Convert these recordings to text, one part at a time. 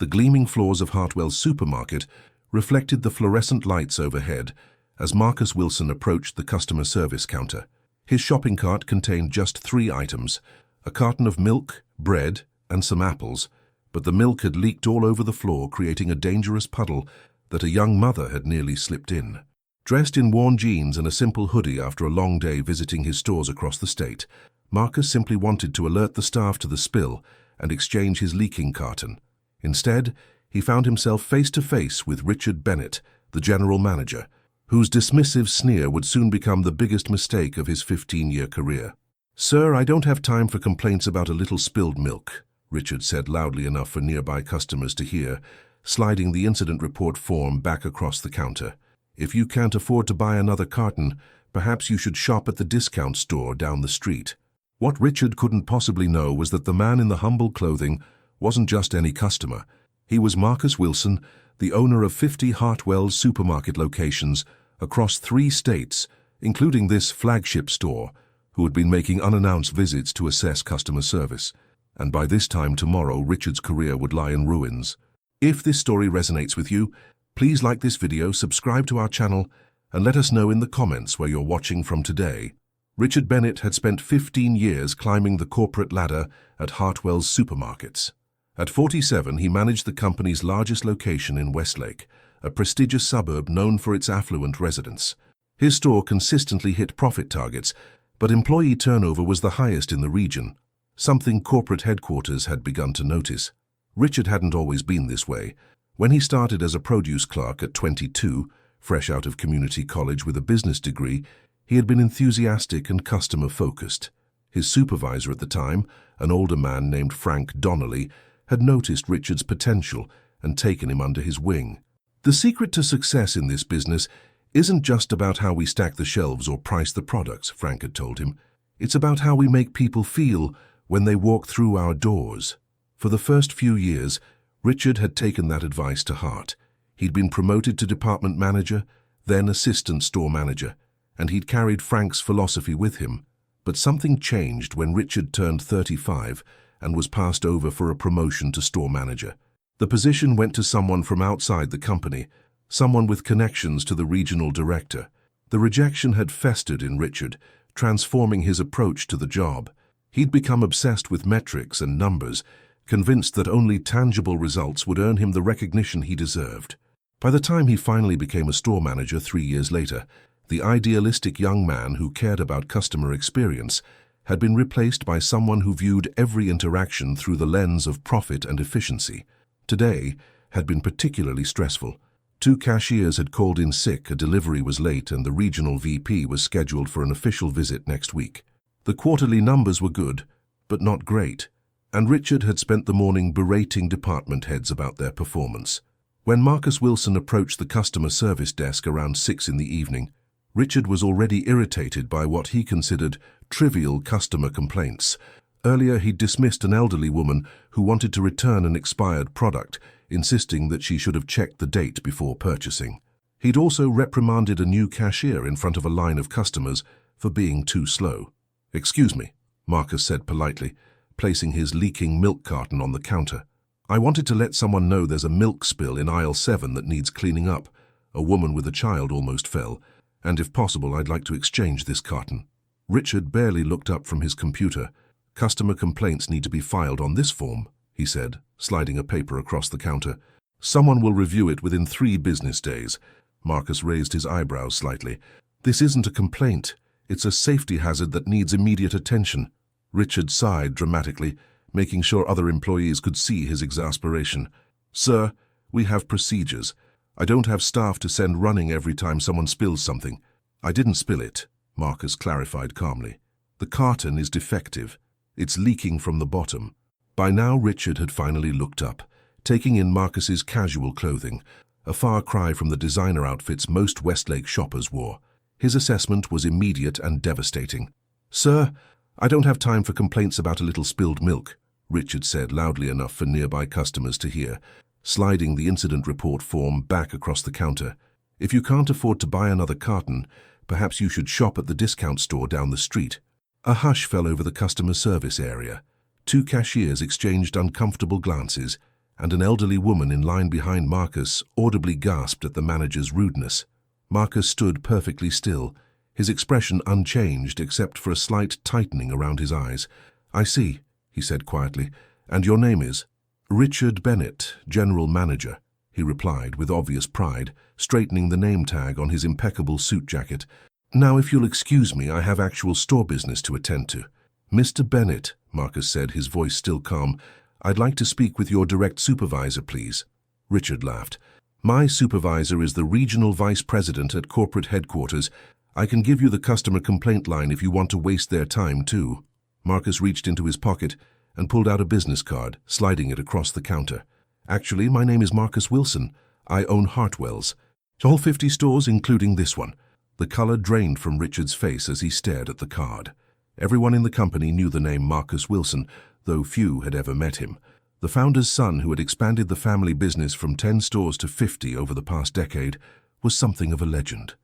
The gleaming floors of Hartwell's supermarket reflected the fluorescent lights overhead as Marcus Wilson approached the customer service counter. His shopping cart contained just 3 items: a carton of milk, bread, and some apples, but the milk had leaked all over the floor, creating a dangerous puddle that a young mother had nearly slipped in. Dressed in worn jeans and a simple hoodie after a long day visiting his stores across the state, Marcus simply wanted to alert the staff to the spill and exchange his leaking carton. Instead, he found himself face to face with Richard Bennett, the general manager, whose dismissive sneer would soon become the biggest mistake of his 15-year career. "Sir, I don't have time for complaints about a little spilled milk," Richard said loudly enough for nearby customers to hear, sliding the incident report form back across the counter. "If you can't afford to buy another carton, perhaps you should shop at the discount store down the street." What Richard couldn't possibly know was that the man in the humble clothing wasn't just any customer. He was Marcus Wilson, the owner of 50 Hartwell's supermarket locations across 3 states, including this flagship store, who had been making unannounced visits to assess customer service. And by this time tomorrow, Richard's career would lie in ruins. If this story resonates with you, please like this video, subscribe to our channel, and let us know in the comments where you're watching from today. Richard Bennett had spent 15 years climbing the corporate ladder at Hartwell's supermarkets. At 47, he managed the company's largest location in Westlake, a prestigious suburb known for its affluent residents. His store consistently hit profit targets, but employee turnover was the highest in the region, something corporate headquarters had begun to notice. Richard hadn't always been this way. When he started as a produce clerk at 22, fresh out of community college with a business degree, he had been enthusiastic and customer-focused. His supervisor at the time, an older man named Frank Donnelly, had noticed Richard's potential and taken him under his wing. "The secret to success in this business isn't just about how we stack the shelves or price the products," Frank had told him. "It's about how we make people feel when they walk through our doors." For the first few years, Richard had taken that advice to heart. He'd been promoted to department manager, then assistant store manager, and he'd carried Frank's philosophy with him. But something changed when Richard turned 35 and was passed over for a promotion to store manager. The position went to someone from outside the company, someone with connections to the regional director. The rejection had festered in Richard, transforming his approach to the job. He'd become obsessed with metrics and numbers, convinced that only tangible results would earn him the recognition he deserved. By the time he finally became a store manager 3 years later, the idealistic young man who cared about customer experience had been replaced by someone who viewed every interaction through the lens of profit and efficiency. Today had been particularly stressful. 2 cashiers had called in sick, a delivery was late, and the regional VP was scheduled for an official visit next week. The quarterly numbers were good, but not great, and Richard had spent the morning berating department heads about their performance. When Marcus Wilson approached the customer service desk around 6 in the evening, Richard was already irritated by what he considered trivial customer complaints. Earlier, he'd dismissed an elderly woman who wanted to return an expired product, insisting that she should have checked the date before purchasing. He'd also reprimanded a new cashier in front of a line of customers for being too slow. "Excuse me," Marcus said politely, placing his leaking milk carton on the counter. "I wanted to let someone know there's a milk spill in aisle 7 that needs cleaning up. A woman with a child almost fell, and if possible, I'd like to exchange this carton." Richard barely looked up from his computer. "Customer complaints need to be filed on this form," he said, sliding a paper across the counter. "Someone will review it within 3 business days." Marcus raised his eyebrows slightly. "This isn't a complaint. It's a safety hazard that needs immediate attention." Richard sighed dramatically, making sure other employees could see his exasperation. "Sir, we have procedures. I don't have staff to send running every time someone spills something." "I didn't spill it," Marcus clarified calmly. "The carton is defective. It's leaking from the bottom." By now, Richard had finally looked up, taking in Marcus's casual clothing, a far cry from the designer outfits most Westlake shoppers wore. His assessment was immediate and devastating. "Sir, I don't have time for complaints about a little spilled milk," Richard said loudly enough for nearby customers to hear, sliding the incident report form back across the counter. "If you can't afford to buy another carton, perhaps you should shop at the discount store down the street." A hush fell over the customer service area. 2 cashiers exchanged uncomfortable glances, and an elderly woman in line behind Marcus audibly gasped at the manager's rudeness. Marcus stood perfectly still, his expression unchanged except for a slight tightening around his eyes. "I see," he said quietly. "And your name is?" "Richard Bennett, General Manager," he replied with obvious pride, straightening the name tag on his impeccable suit jacket. "Now, if you'll excuse me, I have actual store business to attend to." "Mr. Bennett," Marcus said, his voice still calm, "I'd like to speak with your direct supervisor, please." Richard laughed. "My supervisor is the Regional Vice President at corporate headquarters. I can give you the customer complaint line if you want to waste their time, too." Marcus reached into his pocket and pulled out a business card, sliding it across the counter. "Actually, my name is Marcus Wilson. I own Hartwell's. All 50 stores, including this one." The color drained from Richard's face as he stared at the card. Everyone in the company knew the name Marcus Wilson, though few had ever met him. The founder's son, who had expanded the family business from 10 stores to 50 over the past decade, was something of a legend.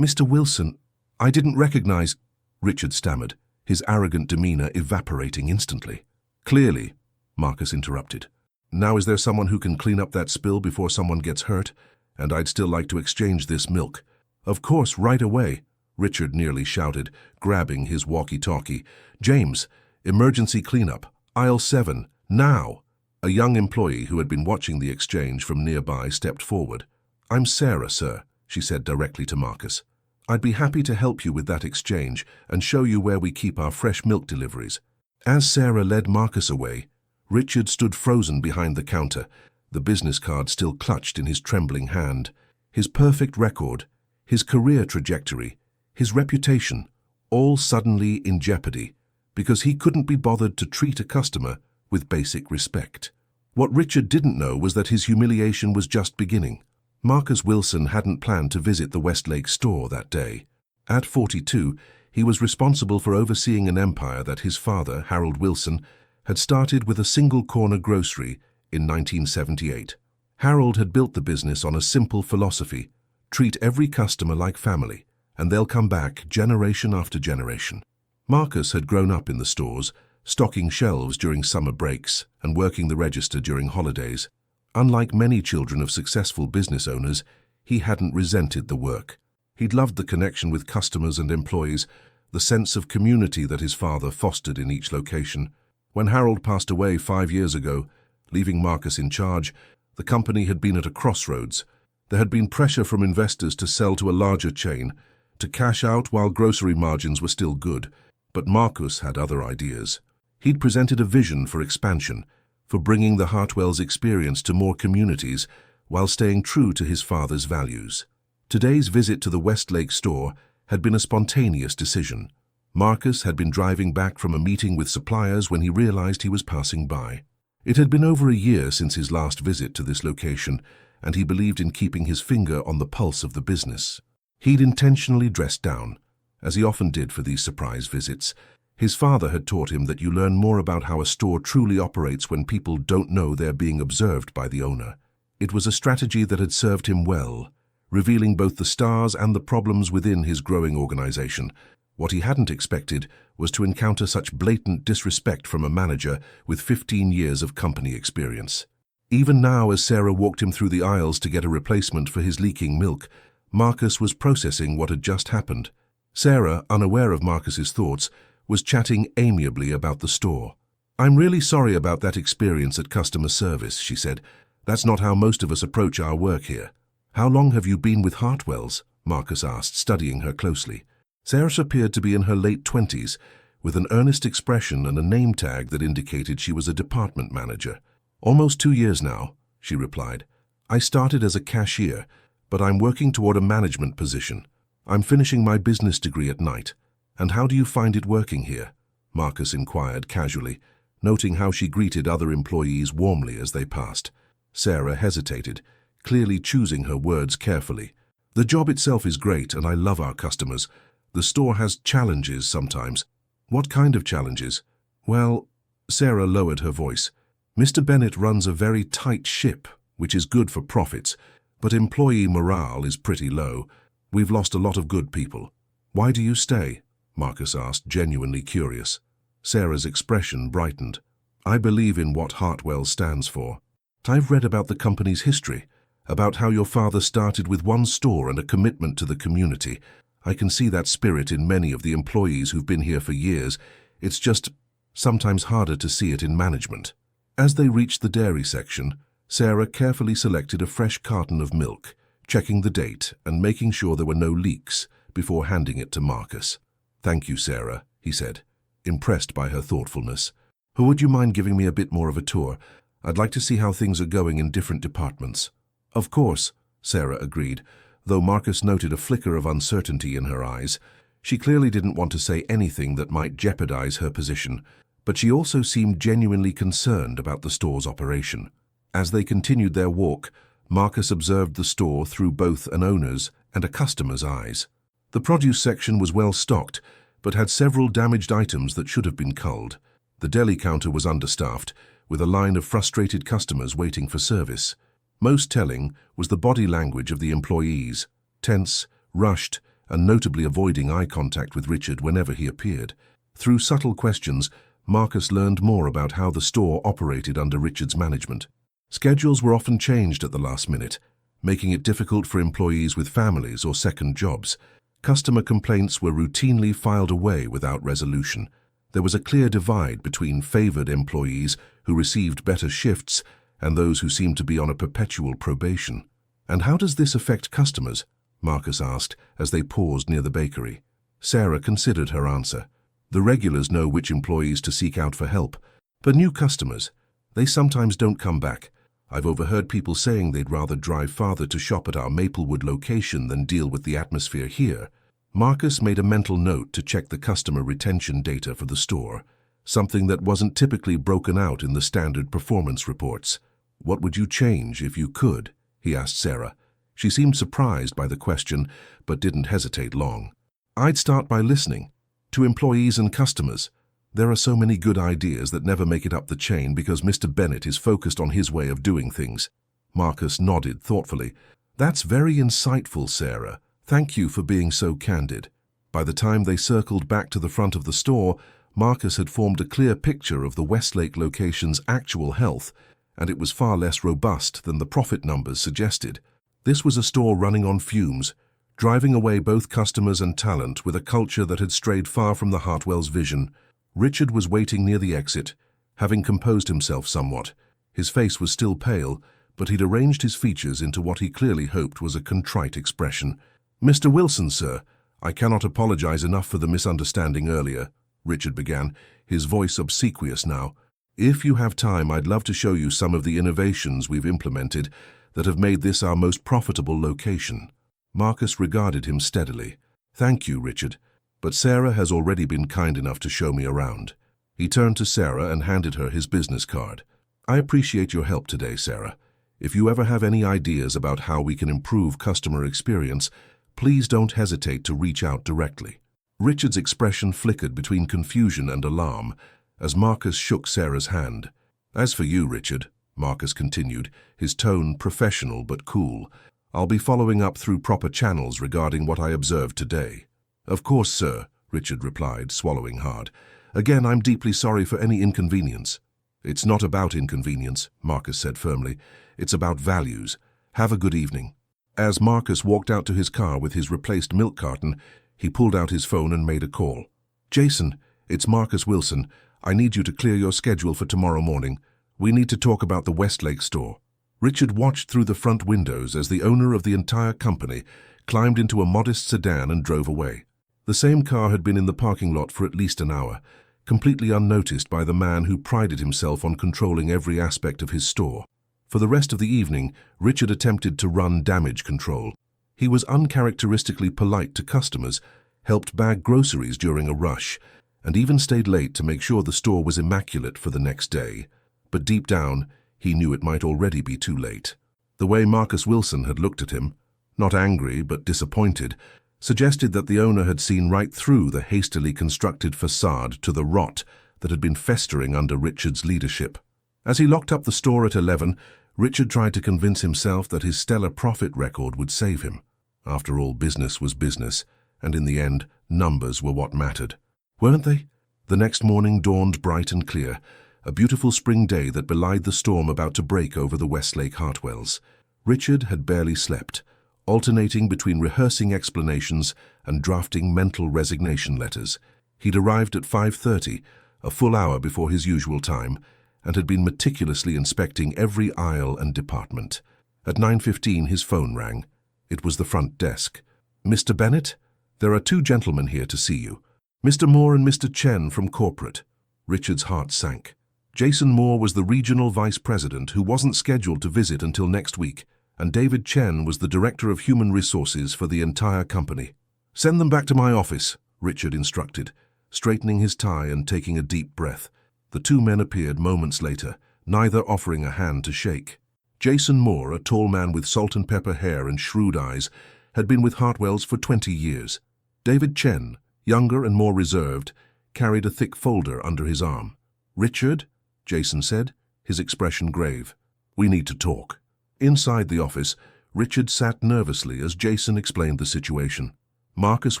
Mr. Wilson, I didn't recognize," Richard stammered, his arrogant demeanor evaporating instantly. "Clearly," Marcus interrupted. "Now is there someone who can clean up that spill before someone gets hurt? And I'd still like to exchange this milk." "Of course, right away," Richard nearly shouted, grabbing his walkie-talkie. "James, emergency cleanup, aisle 7, now!" A young employee who had been watching the exchange from nearby stepped forward. "I'm Sarah, sir," she said directly to Marcus. "I'd be happy to help you with that exchange and show you where we keep our fresh milk deliveries." As Sarah led Marcus away, Richard stood frozen behind the counter, the business card still clutched in his trembling hand. His perfect record, his career trajectory, his reputation, all suddenly in jeopardy because he couldn't be bothered to treat a customer with basic respect. What Richard didn't know was that his humiliation was just beginning. Marcus Wilson hadn't planned to visit the Westlake store that day. At 42, he was responsible for overseeing an empire that his father, Harold Wilson, had started with a single-corner grocery in 1978. Harold had built the business on a simple philosophy: treat every customer like family, and they'll come back generation after generation. Marcus had grown up in the stores, stocking shelves during summer breaks and working the register during holidays. Unlike many children of successful business owners, he hadn't resented the work. He'd loved the connection with customers and employees, the sense of community that his father fostered in each location. When Harold passed away 5 years ago, leaving Marcus in charge, the company had been at a crossroads. There had been pressure from investors to sell to a larger chain, to cash out while grocery margins were still good. But Marcus had other ideas. He'd presented a vision for expansion, for bringing the Hartwell's experience to more communities while staying true to his father's values. Today's visit to the Westlake store had been a spontaneous decision. Marcus had been driving back from a meeting with suppliers when he realized he was passing by. It had been over a year since his last visit to this location, and he believed in keeping his finger on the pulse of the business. He'd intentionally dressed down, as he often did for these surprise visits. His father had taught him that you learn more about how a store truly operates when people don't know they're being observed by the owner. It was a strategy that had served him well, revealing both the stars and the problems within his growing organization. What he hadn't expected was to encounter such blatant disrespect from a manager with 15 years of company experience. Even now, as Sarah walked him through the aisles to get a replacement for his leaking milk, Marcus was processing what had just happened. Sarah, unaware of Marcus's thoughts, was chatting amiably about the store. "I'm really sorry about that experience at customer service," she said. "That's not how most of us approach our work here." "How long have you been with Hartwell's?" Marcus asked, studying her closely. Sarah appeared to be in her late 20s, with an earnest expression and a name tag that indicated she was a department manager. "Almost 2 years now," she replied. "I started as a cashier, but I'm working toward a management position. I'm finishing my business degree at night." "And how do you find it working here?" Marcus inquired casually, noting how she greeted other employees warmly as they passed. Sarah hesitated, clearly choosing her words carefully. "The job itself is great, and I love our customers. The store has challenges sometimes." "What kind of challenges?" "Well," Sarah lowered her voice, "Mr. Bennett runs a very tight ship, which is good for profits, but employee morale is pretty low. We've lost a lot of good people." "Why do you stay?" Marcus asked, genuinely curious. Sarah's expression brightened. I believe in what Hartwell stands for. I've read about the company's history, about how your father started with one store and a commitment to the community. I can see that spirit in many of the employees who've been here for years. It's just sometimes harder to see it in management. As they reached the dairy section, Sarah carefully selected a fresh carton of milk, checking the date and making sure there were no leaks before handing it to Marcus. "Thank you, Sarah," he said, impressed by her thoughtfulness. "Would you mind giving me a bit more of a tour? I'd like to see how things are going in different departments." "Of course," Sarah agreed, though Marcus noted a flicker of uncertainty in her eyes. She clearly didn't want to say anything that might jeopardize her position, but she also seemed genuinely concerned about the store's operation. As they continued their walk, Marcus observed the store through both an owner's and a customer's eyes. The produce section was well stocked, but had several damaged items that should have been culled. The deli counter was understaffed, with a line of frustrated customers waiting for service. Most telling was the body language of the employees, tense, rushed, and notably avoiding eye contact with Richard whenever he appeared. Through subtle questions, Marcus learned more about how the store operated under Richard's management. Schedules were often changed at the last minute, making it difficult for employees with families or second jobs. Customer complaints were routinely filed away without resolution. There was a clear divide between favored employees who received better shifts and those who seemed to be on a perpetual probation. "And how does this affect customers?" Marcus asked as they paused near the bakery. Sarah considered her answer. "The regulars know which employees to seek out for help, but new customers, they sometimes don't come back. I've overheard people saying they'd rather drive farther to shop at our Maplewood location than deal with the atmosphere here." Marcus made a mental note to check the customer retention data for the store, something that wasn't typically broken out in the standard performance reports. "What would you change if you could?" he asked Sarah. She seemed surprised by the question, but didn't hesitate long. "I'd start by listening to employees and customers. There are so many good ideas that never make it up the chain because Mr. Bennett is focused on his way of doing things." Marcus nodded thoughtfully. "That's very insightful, Sarah. Thank you for being so candid." By the time they circled back to the front of the store, Marcus had formed a clear picture of the Westlake location's actual health, and it was far less robust than the profit numbers suggested. This was a store running on fumes, driving away both customers and talent with a culture that had strayed far from the Hartwell's vision. Richard was waiting near the exit, having composed himself somewhat. His face was still pale, but he'd arranged his features into what he clearly hoped was a contrite expression. "Mr. Wilson, sir, I cannot apologize enough for the misunderstanding earlier," Richard began, his voice obsequious now. "If you have time, I'd love to show you some of the innovations we've implemented that have made this our most profitable location." Marcus regarded him steadily. "Thank you, Richard, but Sarah has already been kind enough to show me around." He turned to Sarah and handed her his business card. "I appreciate your help today, Sarah. If you ever have any ideas about how we can improve customer experience, please don't hesitate to reach out directly." Richard's expression flickered between confusion and alarm as Marcus shook Sarah's hand. "As for you, Richard," Marcus continued, his tone professional but cool, "I'll be following up through proper channels regarding what I observed today." "Of course, sir," Richard replied, swallowing hard. "Again, I'm deeply sorry for any inconvenience." "It's not about inconvenience," Marcus said firmly. "It's about values. Have a good evening." As Marcus walked out to his car with his replaced milk carton, he pulled out his phone and made a call. "Jason, it's Marcus Wilson. I need you to clear your schedule for tomorrow morning. We need to talk about the Westlake store." Richard watched through the front windows as the owner of the entire company climbed into a modest sedan and drove away. The same car had been in the parking lot for at least an hour, completely unnoticed by the man who prided himself on controlling every aspect of his store. For the rest of the evening, Richard attempted to run damage control. He was uncharacteristically polite to customers, helped bag groceries during a rush, and even stayed late to make sure the store was immaculate for the next day. But deep down, he knew it might already be too late. The way Marcus Wilson had looked at him, not angry but disappointed, suggested that the owner had seen right through the hastily constructed facade to the rot that had been festering under Richard's leadership. As he locked up the store at 11, Richard tried to convince himself that his stellar profit record would save him. After all, business was business, and in the end, numbers were what mattered. Weren't they? The next morning dawned bright and clear, a beautiful spring day that belied the storm about to break over the Westlake Hartwells. Richard had barely slept, alternating between rehearsing explanations and drafting mental resignation letters. He'd arrived at 5:30, a full hour before his usual time, and had been meticulously inspecting every aisle and department. At 9:15 his phone rang. It was the front desk. "Mr. Bennett, there are two gentlemen here to see you. Mr. Moore and Mr. Chen from corporate." Richard's heart sank. Jason Moore was the regional vice president who wasn't scheduled to visit until next week, and David Chen was the director of human resources for the entire company. "Send them back to my office," Richard instructed, straightening his tie and taking a deep breath. The two men appeared moments later, neither offering a hand to shake. Jason Moore, a tall man with salt and pepper hair and shrewd eyes, had been with Hartwells for 20 years. David Chen, younger and more reserved, carried a thick folder under his arm. "Richard," Jason said, his expression grave. "We need to talk." Inside the office, Richard sat nervously as Jason explained the situation. "Marcus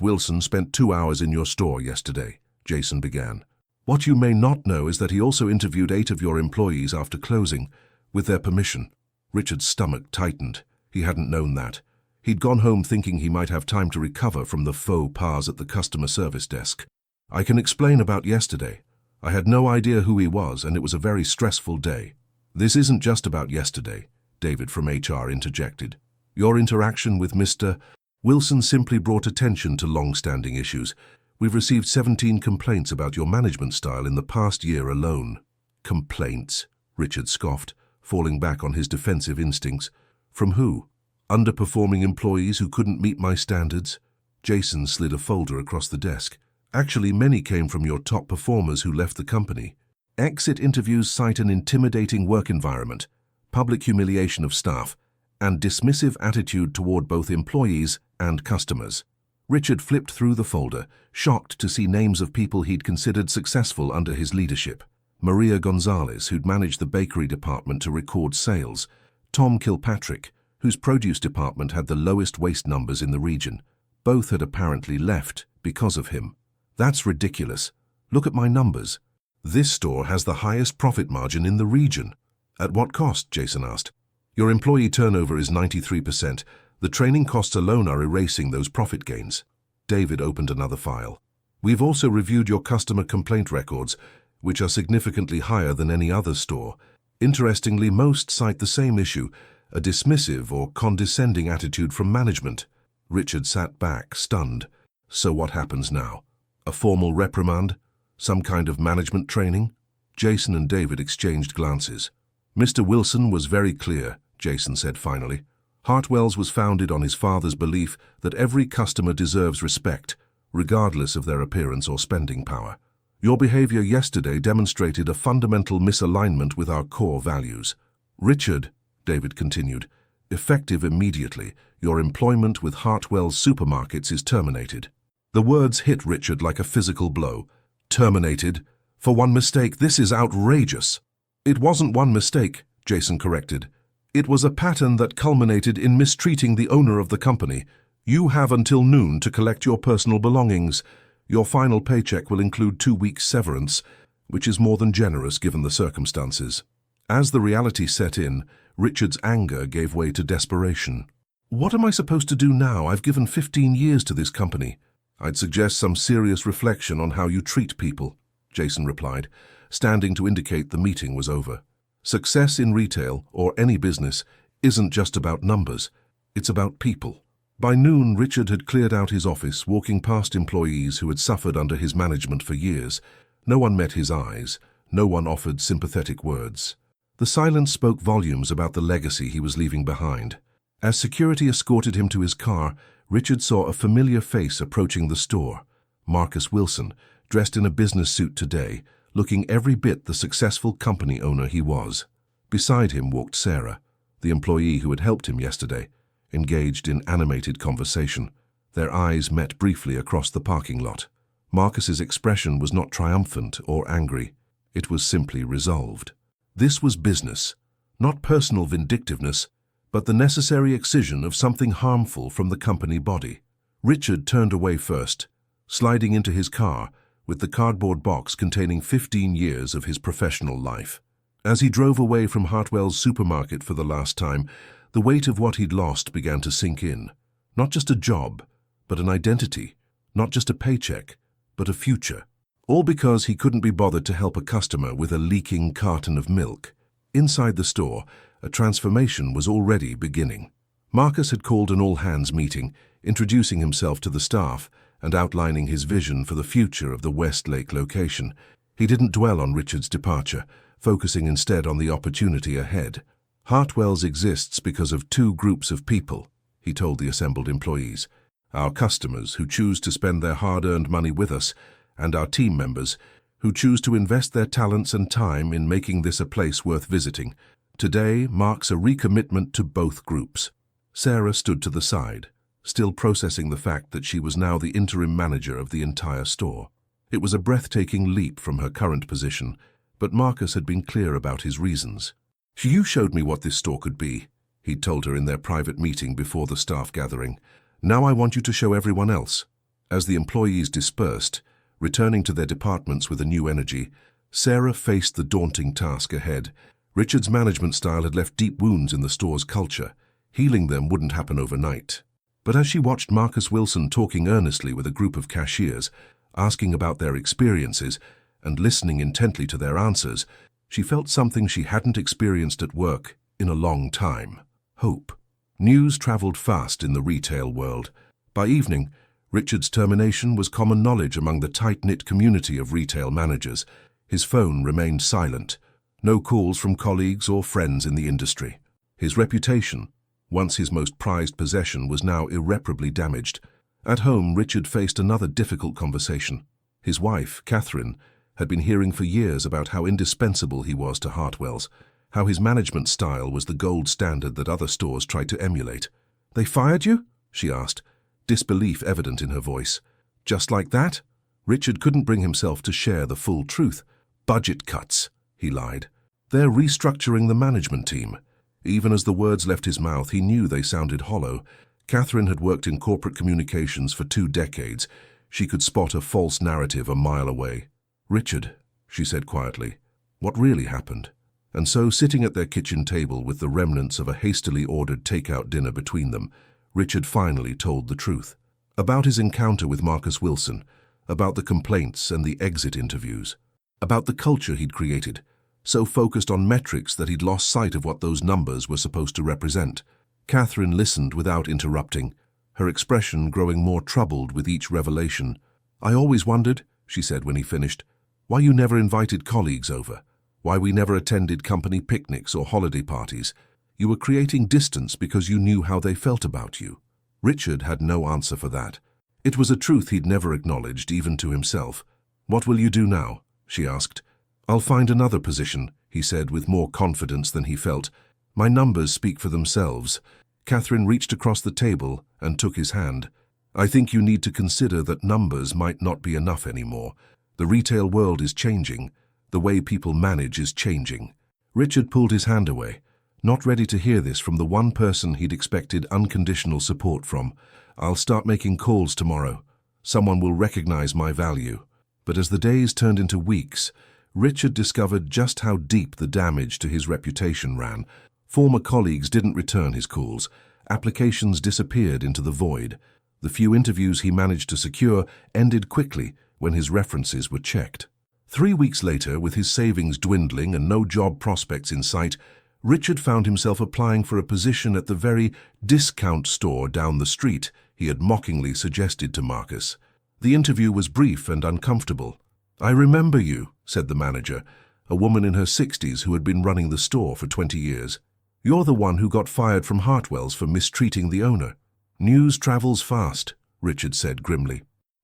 Wilson spent 2 hours in your store yesterday," Jason began. "What you may not know is that he also interviewed 8 of your employees after closing, with their permission." Richard's stomach tightened. He hadn't known that. He'd gone home thinking he might have time to recover from the faux pas at the customer service desk. "I can explain about yesterday. I had no idea who he was, and it was a very stressful day." "This isn't just about yesterday," David from HR interjected. "Your interaction with Mr. Wilson simply brought attention to long-standing issues. We've received 17 complaints about your management style in the past year alone." "Complaints?" Richard scoffed, falling back on his defensive instincts. "From who? Underperforming employees who couldn't meet my standards?" Jason slid a folder across the desk. "Actually, many came from your top performers who left the company. Exit interviews cite an intimidating work environment, public humiliation of staff, and dismissive attitude toward both employees and customers." Richard flipped through the folder, shocked to see names of people he'd considered successful under his leadership. Maria Gonzalez, who'd managed the bakery department to record sales. Tom Kilpatrick, whose produce department had the lowest waste numbers in the region. Both had apparently left because of him. "That's ridiculous. Look at my numbers. This store has the highest profit margin in the region." "At what cost?" Jason asked. "Your employee turnover is 93%. The training costs alone are erasing those profit gains." David opened another file. "We've also reviewed your customer complaint records, which are significantly higher than any other store. Interestingly, most cite the same issue, a dismissive or condescending attitude from management." Richard sat back, stunned. "So what happens now? A formal reprimand? Some kind of management training?" Jason and David exchanged glances. "Mr. Wilson was very clear," Jason said finally. "Hartwells was founded on his father's belief that every customer deserves respect, regardless of their appearance or spending power. Your behavior yesterday demonstrated a fundamental misalignment with our core values." "Richard," David continued, "effective immediately, your employment with Hartwell's supermarkets is terminated." The words hit Richard like a physical blow. "Terminated? For one mistake? This is outrageous." "It wasn't one mistake," Jason corrected. "It was a pattern that culminated in mistreating the owner of the company. You have until noon to collect your personal belongings. Your final paycheck will include 2 weeks' severance, which is more than generous given the circumstances." As the reality set in, Richard's anger gave way to desperation. "What am I supposed to do now? I've given 15 years to this company." "I'd suggest some serious reflection on how you treat people," Jason replied, standing to indicate the meeting was over. "Success in retail, or any business, isn't just about numbers. It's about people." By noon, Richard had cleared out his office, walking past employees who had suffered under his management for years. No one met his eyes. No one offered sympathetic words. The silence spoke volumes about the legacy he was leaving behind. As security escorted him to his car, Richard saw a familiar face approaching the store. Marcus Wilson, dressed in a business suit today, looking every bit the successful company owner he was. Beside him walked Sarah, the employee who had helped him yesterday, engaged in animated conversation. Their eyes met briefly across the parking lot. Marcus's expression was not triumphant or angry. It was simply resolved. This was business, not personal vindictiveness, but the necessary excision of something harmful from the company body. Richard turned away first, sliding into his car, with the cardboard box containing 15 years of his professional life. As he drove away from Hartwell's supermarket for the last time, the weight of what he'd lost began to sink in. Not just a job, but an identity. Not just a paycheck, but a future. All because he couldn't be bothered to help a customer with a leaking carton of milk. Inside the store, a transformation was already beginning. Marcus had called an all-hands meeting, introducing himself to the staff and outlining his vision for the future of the Westlake location. He didn't dwell on Richard's departure, focusing instead on the opportunity ahead. Hartwell's exists because of two groups of people, he told the assembled employees. Our customers, who choose to spend their hard-earned money with us, and our team members, who choose to invest their talents and time in making this a place worth visiting. Today marks a recommitment to both groups. Sarah stood to the side, still processing the fact that she was now the interim manager of the entire store. It was a breathtaking leap from her current position, but Marcus had been clear about his reasons. "You showed me what this store could be," he'd told her in their private meeting before the staff gathering. "Now I want you to show everyone else." As the employees dispersed, returning to their departments with a new energy, Sarah faced the daunting task ahead. Richard's management style had left deep wounds in the store's culture. Healing them wouldn't happen overnight. But as she watched Marcus Wilson talking earnestly with a group of cashiers, asking about their experiences and listening intently to their answers, she felt something she hadn't experienced at work in a long time: hope. News traveled fast in the retail world. By evening, Richard's termination was common knowledge among the tight-knit community of retail managers. His phone remained silent. No calls from colleagues or friends in the industry. His reputation, once his most prized possession, was now irreparably damaged. At home, Richard faced another difficult conversation. His wife, Catherine, had been hearing for years about how indispensable he was to Hartwell's, how his management style was the gold standard that other stores tried to emulate. "They fired you?" she asked, disbelief evident in her voice. "Just like that?" Richard couldn't bring himself to share the full truth. "Budget cuts," he lied. "They're restructuring the management team." Even as the words left his mouth, he knew they sounded hollow. Catherine had worked in corporate communications for 2 decades. She could spot a false narrative a mile away. "Richard," she said quietly, "what really happened?" And so, sitting at their kitchen table with the remnants of a hastily ordered takeout dinner between them, Richard finally told the truth. About his encounter with Marcus Wilson, about the complaints and the exit interviews, about the culture he'd created, so focused on metrics that he'd lost sight of what those numbers were supposed to represent. Catherine listened without interrupting, her expression growing more troubled with each revelation. "I always wondered," she said when he finished, "why you never invited colleagues over, why we never attended company picnics or holiday parties. You were creating distance because you knew how they felt about you." Richard had no answer for that. It was a truth he'd never acknowledged, even to himself. "What will you do now?" she asked. "I'll find another position," he said with more confidence than he felt. "My numbers speak for themselves." Catherine reached across the table and took his hand. "I think you need to consider that numbers might not be enough anymore. The retail world is changing. The way people manage is changing." Richard pulled his hand away, not ready to hear this from the one person he'd expected unconditional support from. "I'll start making calls tomorrow. Someone will recognize my value." But as the days turned into weeks, Richard discovered just how deep the damage to his reputation ran. Former colleagues didn't return his calls. Applications disappeared into the void. The few interviews he managed to secure ended quickly when his references were checked. 3 weeks later, with his savings dwindling and no job prospects in sight, Richard found himself applying for a position at the very discount store down the street he had mockingly suggested to Marcus. The interview was brief and uncomfortable. "I remember you," said the manager, a woman in her 60s who had been running the store for 20 years. "You're the one who got fired from Hartwell's for mistreating the owner." "News travels fast," Richard said grimly.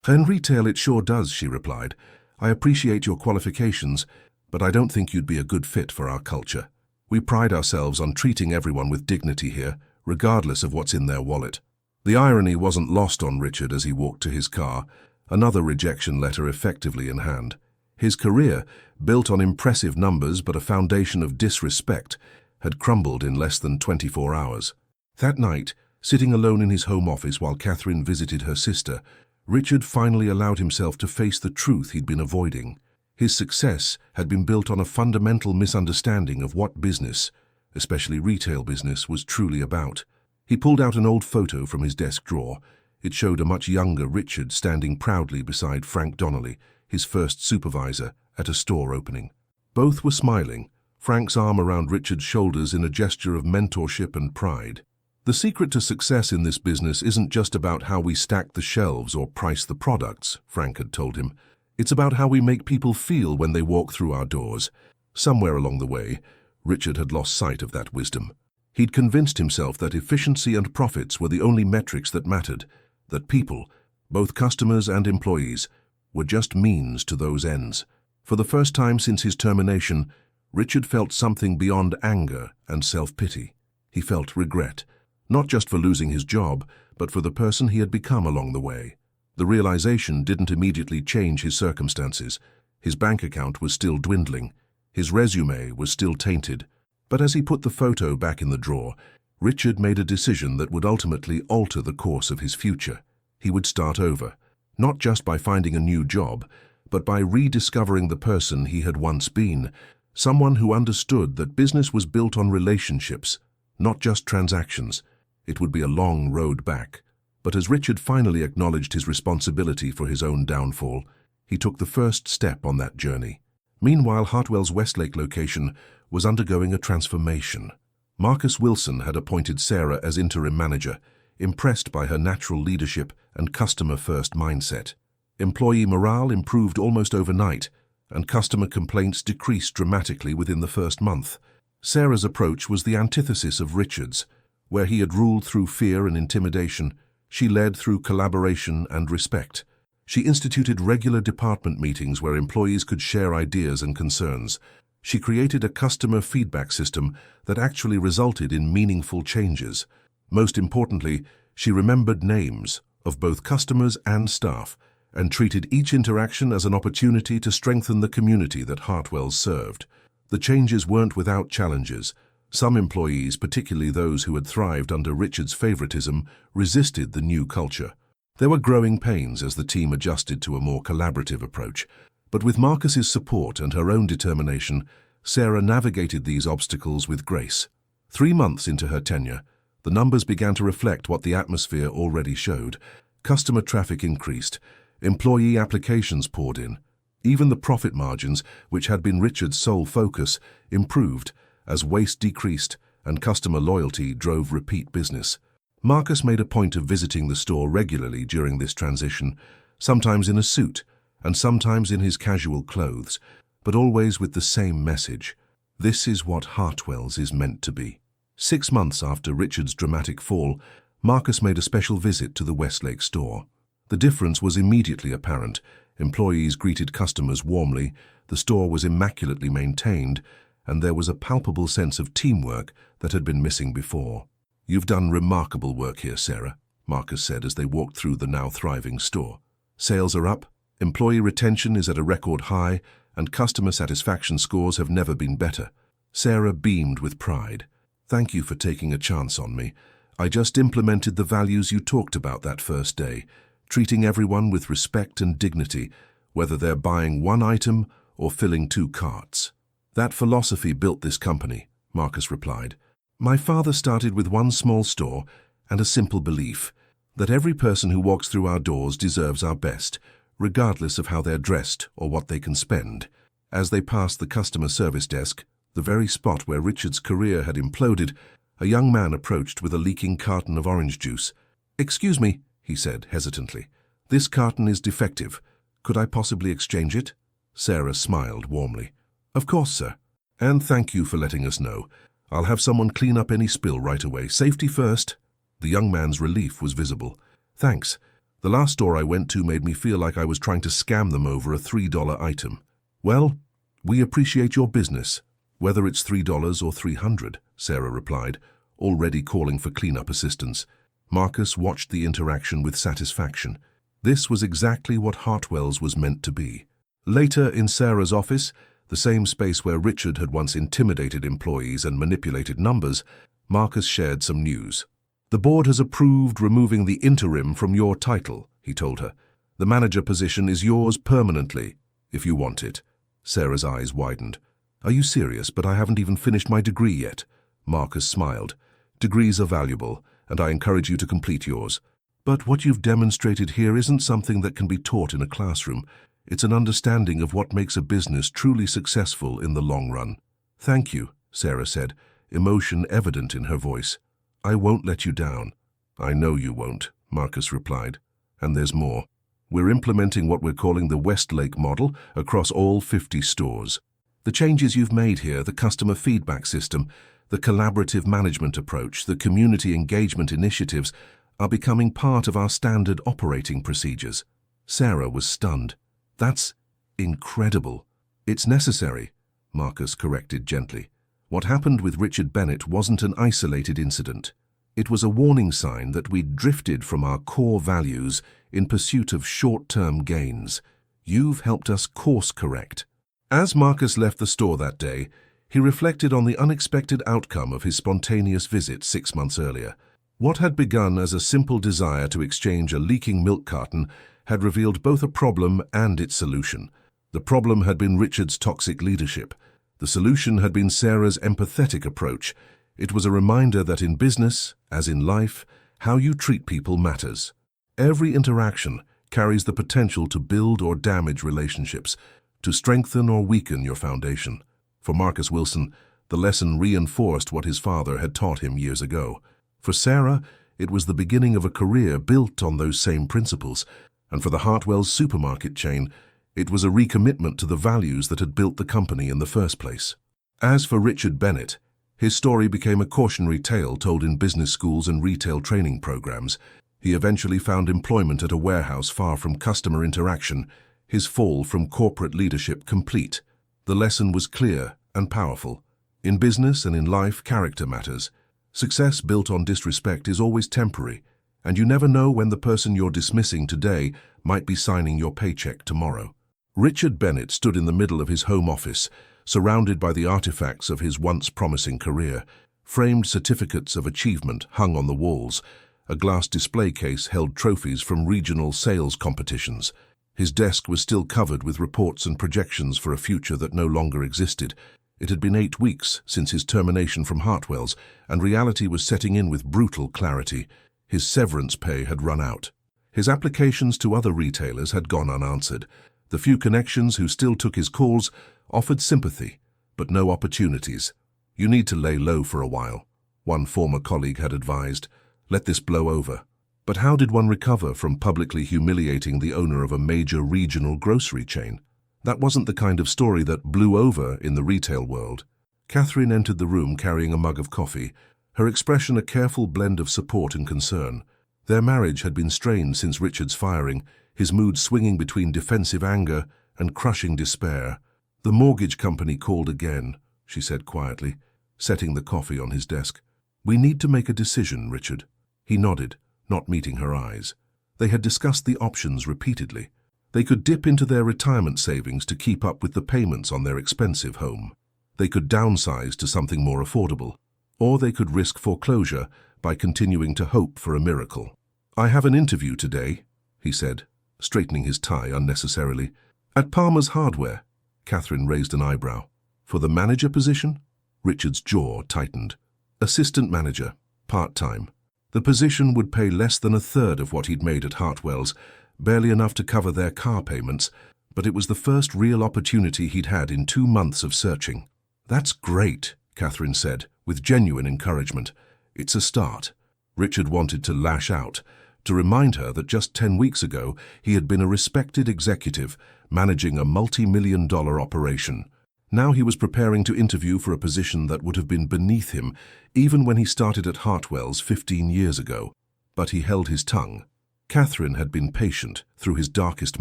"In retail it sure does," she replied. "I appreciate your qualifications, but I don't think you'd be a good fit for our culture. We pride ourselves on treating everyone with dignity here, regardless of what's in their wallet." The irony wasn't lost on Richard as he walked to his car, another rejection letter effectively in hand. His career, built on impressive numbers but a foundation of disrespect, had crumbled in less than 24 hours. That night, sitting alone in his home office while Catherine visited her sister, Richard finally allowed himself to face the truth he'd been avoiding. His success had been built on a fundamental misunderstanding of what business, especially retail business, was truly about. He pulled out an old photo from his desk drawer. It showed a much younger Richard standing proudly beside Frank Donnelly, his first supervisor, at a store opening. Both were smiling, Frank's arm around Richard's shoulders in a gesture of mentorship and pride. The secret to success in this business isn't just about how we stack the shelves or price the products, Frank had told him. It's about how we make people feel when they walk through our doors. Somewhere along the way, Richard had lost sight of that wisdom. He'd convinced himself that efficiency and profits were the only metrics that mattered, that people, both customers and employees, were just means to those ends. For the first time since his termination, Richard felt something beyond anger and self-pity. He felt regret, not just for losing his job, but for the person he had become along the way. The realization didn't immediately change his circumstances. His bank account was still dwindling. His resume was still tainted. But as he put the photo back in the drawer, Richard made a decision that would ultimately alter the course of his future. He would start over, not just by finding a new job, but by rediscovering the person he had once been, someone who understood that business was built on relationships, not just transactions. It would be a long road back. But as Richard finally acknowledged his responsibility for his own downfall, he took the first step on that journey. Meanwhile, Hartwell's Westlake location was undergoing a transformation. Marcus Wilson had appointed Sarah as interim manager, impressed by her natural leadership and customer-first mindset. Employee morale improved almost overnight, and customer complaints decreased dramatically within the first month. Sarah's approach was the antithesis of Richard's. Where he had ruled through fear and intimidation, she led through collaboration and respect. She instituted regular department meetings where employees could share ideas and concerns. She created a customer feedback system that actually resulted in meaningful changes. Most importantly, she remembered names of both customers and staff and treated each interaction as an opportunity to strengthen the community that Hartwell's served. The changes weren't without challenges. Some employees, particularly those who had thrived under Richard's favoritism, resisted the new culture. There were growing pains as the team adjusted to a more collaborative approach. But with Marcus's support and her own determination, Sarah navigated these obstacles with grace. 3 months into her tenure, the numbers began to reflect what the atmosphere already showed. Customer traffic increased, employee applications poured in. Even the profit margins, which had been Richard's sole focus, improved as waste decreased and customer loyalty drove repeat business. Marcus made a point of visiting the store regularly during this transition, sometimes in a suit and sometimes in his casual clothes, but always with the same message. This is what Hartwell's is meant to be. 6 months after Richard's dramatic fall, Marcus made a special visit to the Westlake store. The difference was immediately apparent. Employees greeted customers warmly, the store was immaculately maintained, and there was a palpable sense of teamwork that had been missing before. "You've done remarkable work here, Sarah," Marcus said as they walked through the now thriving store. "Sales are up, employee retention is at a record high, and customer satisfaction scores have never been better." Sarah beamed with pride. "Thank you for taking a chance on me. I just implemented the values you talked about that first day, treating everyone with respect and dignity, whether they're buying one item or filling 2 carts. That philosophy built this company," Marcus replied. "My father started with one small store and a simple belief that every person who walks through our doors deserves our best, regardless of how they're dressed or what they can spend." As they passed the customer service desk, the very spot where Richard's career had imploded, a young man approached with a leaking carton of orange juice. "Excuse me," he said hesitantly. "This carton is defective. Could I possibly exchange it?" Sarah smiled warmly. "Of course, sir. And thank you for letting us know. I'll have someone clean up any spill right away. Safety first." The young man's relief was visible. "Thanks. The last store I went to made me feel like I was trying to scam them over a $3 item." "Well, we appreciate your business, whether it's $3 or $300, Sarah replied, already calling for cleanup assistance. Marcus watched the interaction with satisfaction. This was exactly what Hartwell's was meant to be. Later, in Sarah's office, the same space where Richard had once intimidated employees and manipulated numbers, Marcus shared some news. "The board has approved removing the interim from your title," he told her. The manager position is yours permanently, if you want it. Sarah's eyes widened. Are you serious? But I haven't even finished my degree yet. Marcus smiled. Degrees are valuable, and I encourage you to complete yours. But what you've demonstrated here isn't something that can be taught in a classroom. It's an understanding of what makes a business truly successful in the long run. Thank you, Sarah said, emotion evident in her voice. I won't let you down. I know you won't, Marcus replied. And there's more. We're implementing what we're calling the Westlake model across all 50 stores. The changes you've made here, the customer feedback system, the collaborative management approach, the community engagement initiatives, are becoming part of our standard operating procedures. Sarah was stunned. That's incredible. It's necessary, Marcus corrected gently. What happened with Richard Bennett wasn't an isolated incident. It was a warning sign that we'd drifted from our core values in pursuit of short-term gains. You've helped us course correct. As Marcus left the store that day, he reflected on the unexpected outcome of his spontaneous visit 6 months earlier. What had begun as a simple desire to exchange a leaking milk carton had revealed both a problem and its solution. The problem had been Richard's toxic leadership. The solution had been Sarah's empathetic approach. It was a reminder that in business, as in life, how you treat people matters. Every interaction carries the potential to build or damage relationships, to strengthen or weaken your foundation. For Marcus Wilson, the lesson reinforced what his father had taught him years ago. For Sarah, it was the beginning of a career built on those same principles. And for the Hartwell's supermarket chain, it was a recommitment to the values that had built the company in the first place. As for Richard Bennett, his story became a cautionary tale told in business schools and retail training programs. He eventually found employment at a warehouse far from customer interaction, his fall from corporate leadership complete. The lesson was clear and powerful. In business and in life, character matters. Success built on disrespect is always temporary, and you never know when the person you're dismissing today might be signing your paycheck tomorrow. Richard Bennett stood in the middle of his home office, surrounded by the artifacts of his once promising career. Framed certificates of achievement hung on the walls. A glass display case held trophies from regional sales competitions. His desk was still covered with reports and projections for a future that no longer existed. It had been 8 weeks since his termination from Hartwell's, and reality was setting in with brutal clarity. His severance pay had run out. His applications to other retailers had gone unanswered. The few connections who still took his calls offered sympathy, but no opportunities. You need to lay low for a while, one former colleague had advised. Let this blow over. But how did one recover from publicly humiliating the owner of a major regional grocery chain? That wasn't the kind of story that blew over in the retail world. Catherine entered the room carrying a mug of coffee, her expression a careful blend of support and concern. Their marriage had been strained since Richard's firing, his mood swinging between defensive anger and crushing despair. The mortgage company called again, she said quietly, setting the coffee on his desk. We need to make a decision, Richard. He nodded, not meeting her eyes. They had discussed the options repeatedly. They could dip into their retirement savings to keep up with the payments on their expensive home. They could downsize to something more affordable. Or they could risk foreclosure by continuing to hope for a miracle. I have an interview today, he said, straightening his tie unnecessarily. At Palmer's Hardware. Catherine raised an eyebrow. For the manager position? Richard's jaw tightened. Assistant manager, part-time. The position would pay less than a third of what he'd made at Hartwell's, barely enough to cover their car payments, but it was the first real opportunity he'd had in 2 months of searching. That's great, Catherine said, with genuine encouragement. It's a start. Richard wanted to lash out, to remind her that just 10 weeks ago he had been a respected executive managing a multi-million-dollar operation. Now he was preparing to interview for a position that would have been beneath him even when he started at Hartwell's 15 years ago. But he held his tongue. Catherine had been patient through his darkest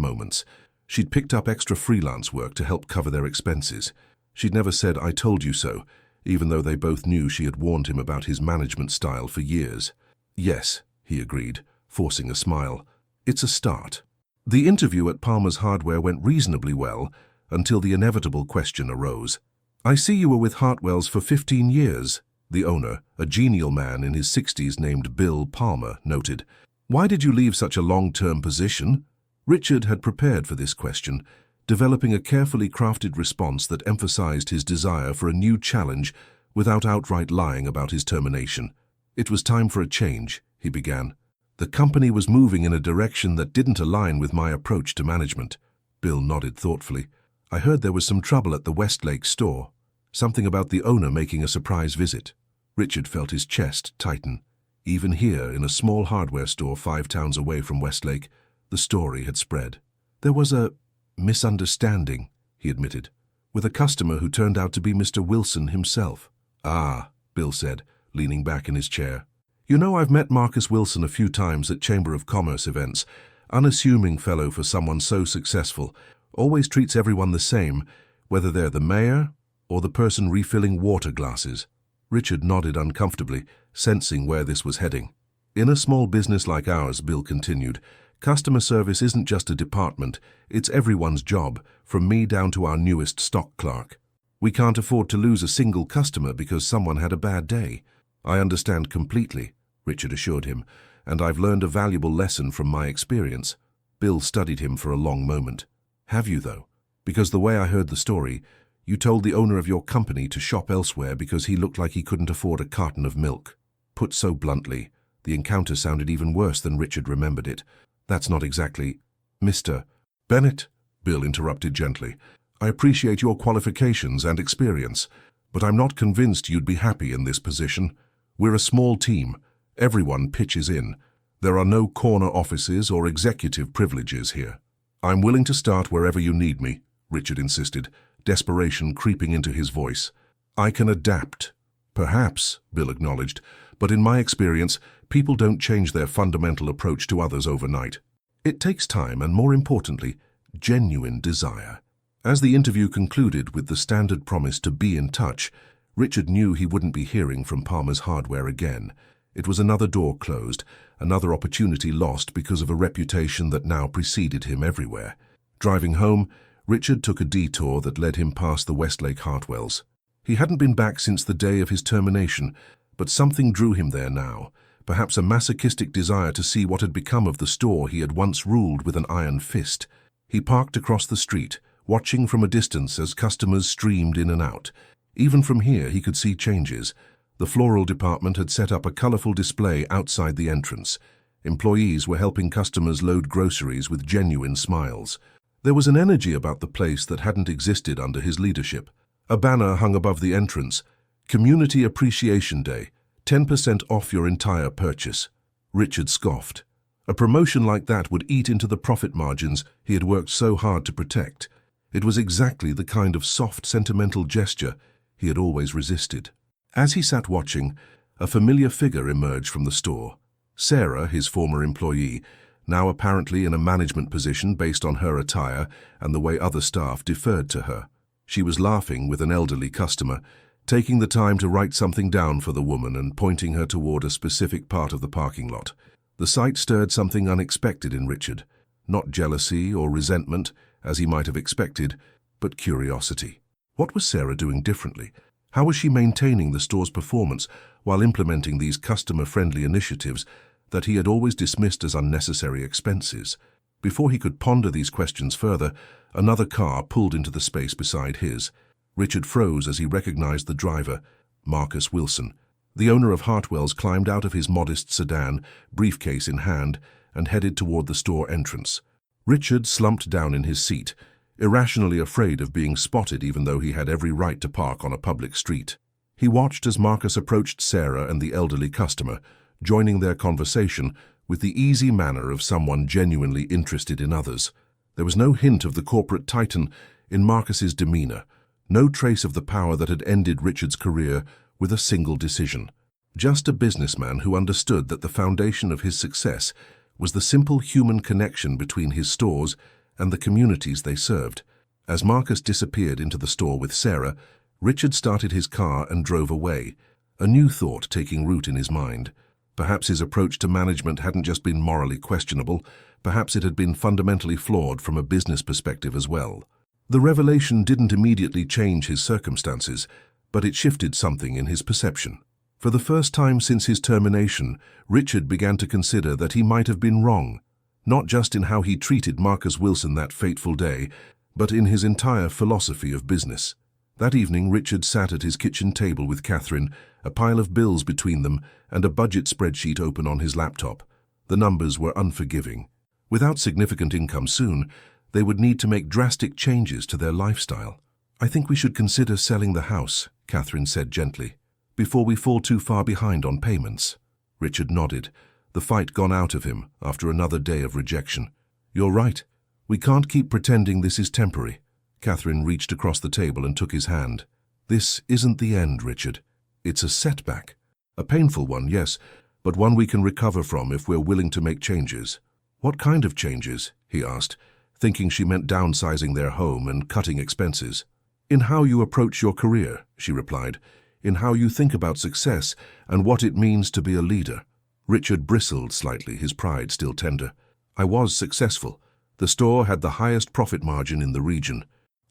moments. She'd picked up extra freelance work to help cover their expenses. She'd never said, "I told you so," even though they both knew she had warned him about his management style for years. Yes, he agreed, forcing a smile. It's a start. The interview at Palmer's Hardware went reasonably well until the inevitable question arose. I see you were with Hartwell's for 15 years, the owner, a genial man in his 60s named Bill Palmer, noted. Why did you leave such a long-term position? Richard had prepared for this question, developing a carefully crafted response that emphasized his desire for a new challenge without outright lying about his termination. "It was time for a change," he began. "The company was moving in a direction that didn't align with my approach to management." Bill nodded thoughtfully. "I heard there was some trouble at the Westlake store. Something about the owner making a surprise visit." Richard felt his chest tighten. Even here, in a small hardware store 5 towns away from Westlake, the story had spread. "There was a misunderstanding," he admitted, "with a customer who turned out to be Mr. Wilson himself." "Ah," Bill said, leaning back in his chair. "You know, I've met Marcus Wilson a few times at Chamber of Commerce events. Unassuming fellow for someone so successful. Always treats everyone the same, whether they're the mayor or the person refilling water glasses." Richard nodded uncomfortably, sensing where this was heading. "In a small business like ours," Bill continued, "customer service isn't just a department, it's everyone's job, from me down to our newest stock clerk. We can't afford to lose a single customer because someone had a bad day." "I understand completely," Richard assured him, "and I've learned a valuable lesson from my experience." Bill studied him for a long moment. "Have you, though? Because the way I heard the story, you told the owner of your company to shop elsewhere because he looked like he couldn't afford a carton of milk." Put so bluntly, the encounter sounded even worse than Richard remembered it. "That's not exactly—" "Mr. Bennett," Bill interrupted gently, "I appreciate your qualifications and experience, but I'm not convinced you'd be happy in this position. We're a small team. Everyone pitches in. There are no corner offices or executive privileges here." "I'm willing to start wherever you need me," Richard insisted, desperation creeping into his voice. "I can adapt." "Perhaps," Bill acknowledged, "but in my experience, people don't change their fundamental approach to others overnight. It takes time and, more importantly, genuine desire." As the interview concluded with the standard promise to be in touch, Richard knew he wouldn't be hearing from Palmer's Hardware again. It was another door closed, another opportunity lost because of a reputation that now preceded him everywhere. Driving home, Richard took a detour that led him past the Westlake Hartwells. He hadn't been back since the day of his termination, but something drew him there now, perhaps a masochistic desire to see what had become of the store he had once ruled with an iron fist. He parked across the street, watching from a distance as customers streamed in and out. Even from here he could see changes. The floral department had set up a colorful display outside the entrance. Employees were helping customers load groceries with genuine smiles. There was an energy about the place that hadn't existed under his leadership. A banner hung above the entrance, "Community Appreciation Day, 10% off your entire purchase." Richard scoffed. A promotion like that would eat into the profit margins he had worked so hard to protect. It was exactly the kind of soft, sentimental gesture he had always resisted. As he sat watching, a familiar figure emerged from the store. Sarah, his former employee, now apparently in a management position based on her attire and the way other staff deferred to her. She was laughing with an elderly customer, taking the time to write something down for the woman and pointing her toward a specific part of the parking lot. The sight stirred something unexpected in Richard, not jealousy or resentment, as he might have expected, but curiosity. What was Sarah doing differently? How was she maintaining the store's performance while implementing these customer-friendly initiatives that he had always dismissed as unnecessary expenses? Before he could ponder these questions further, another car pulled into the space beside his. Richard froze as he recognized the driver, Marcus Wilson. The owner of Hartwell's climbed out of his modest sedan, briefcase in hand, and headed toward the store entrance. Richard slumped down in his seat, irrationally afraid of being spotted even though he had every right to park on a public street. He watched as Marcus approached Sarah and the elderly customer, joining their conversation with the easy manner of someone genuinely interested in others. There was no hint of the corporate titan in Marcus's demeanor, no trace of the power that had ended Richard's career with a single decision. Just a businessman who understood that the foundation of his success was the simple human connection between his stores and the communities they served. As Marcus disappeared into the store with Sarah, Richard started his car and drove away, a new thought taking root in his mind. Perhaps his approach to management hadn't just been morally questionable, perhaps it had been fundamentally flawed from a business perspective as well. The revelation didn't immediately change his circumstances, but it shifted something in his perception. For the first time since his termination, Richard began to consider that he might have been wrong. not just in how he treated Marcus Wilson that fateful day, but in his entire philosophy of business. That evening, Richard sat at his kitchen table with Catherine, a pile of bills between them and a budget spreadsheet open on his laptop. The numbers were unforgiving. Without significant income soon, they would need to make drastic changes to their lifestyle. "I think we should consider selling the house," Catherine said gently, "before we fall too far behind on payments." Richard nodded, the fight gone out of him after another day of rejection. "You're right. We can't keep pretending this is temporary." Catherine reached across the table and took his hand. "This isn't the end, Richard. It's a setback. A painful one, yes, but one we can recover from if we're willing to make changes." "What kind of changes?" he asked, thinking she meant downsizing their home and cutting expenses. "In how you approach your career," she replied, "in how you think about success and what it means to be a leader." Richard bristled slightly, his pride still tender. "I was successful. The store had the highest profit margin in the region."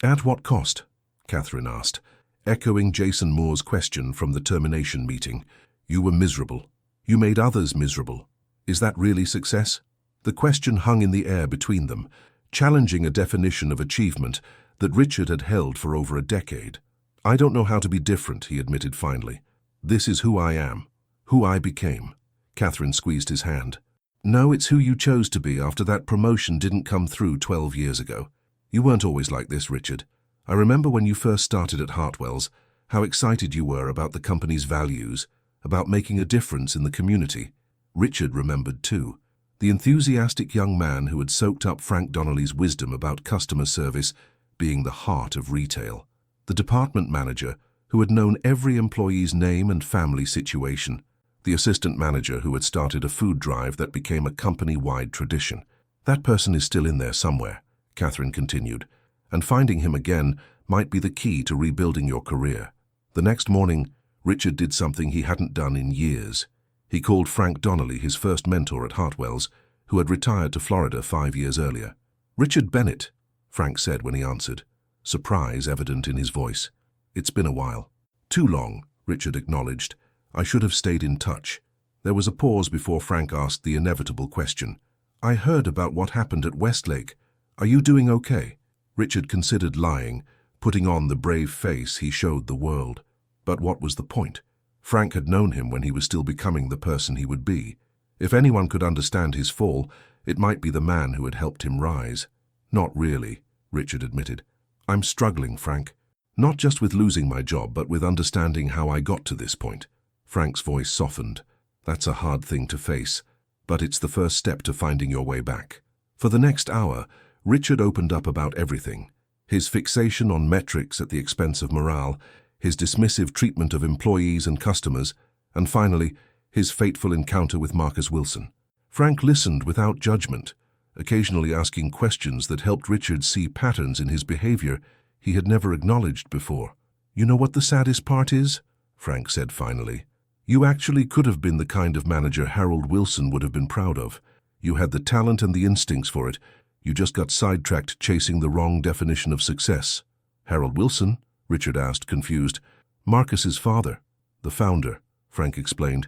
"At what cost?" Catherine asked, echoing Jason Moore's question from the termination meeting. "You were miserable. You made others miserable. Is that really success?" The question hung in the air between them, challenging a definition of achievement that Richard had held for over a decade. "I don't know how to be different," he admitted finally. "This is who I am, who I became." Catherine squeezed his hand. "No, it's who you chose to be after that promotion didn't come through 12 years ago. You weren't always like this, Richard. I remember when you first started at Hartwell's, how excited you were about the company's values, about making a difference in the community." Richard remembered too. The enthusiastic young man who had soaked up Frank Donnelly's wisdom about customer service being the heart of retail. The department manager who had known every employee's name and family situation. The assistant manager who had started a food drive that became a company-wide tradition. "That person is still in there somewhere," Catherine continued, "and finding him again might be the key to rebuilding your career." The next morning, Richard did something he hadn't done in years. He called Frank Donnelly, his first mentor at Hartwell's, who had retired to Florida 5 years earlier. "Richard Bennett," Frank said when he answered, surprise evident in his voice. "It's been a while." "Too long," Richard acknowledged. "I should have stayed in touch." There was a pause before Frank asked the inevitable question. "I heard about what happened at Westlake. Are you doing okay?" Richard considered lying, putting on the brave face he showed the world. But what was the point? Frank had known him when he was still becoming the person he would be. If anyone could understand his fall, it might be the man who had helped him rise. "Not really," Richard admitted. "I'm struggling, Frank. Not just with losing my job, but with understanding how I got to this point." Frank's voice softened. "That's a hard thing to face, but it's the first step to finding your way back." For the next hour, Richard opened up about everything. His fixation on metrics at the expense of morale, his dismissive treatment of employees and customers, and finally, his fateful encounter with Marcus Wilson. Frank listened without judgment, occasionally asking questions that helped Richard see patterns in his behavior he had never acknowledged before. "You know what the saddest part is?" Frank said finally. "You actually could have been the kind of manager Harold Wilson would have been proud of. You had the talent and the instincts for it. You just got sidetracked chasing the wrong definition of success." "Harold Wilson?" Richard asked, confused. "Marcus's father, the founder," Frank explained.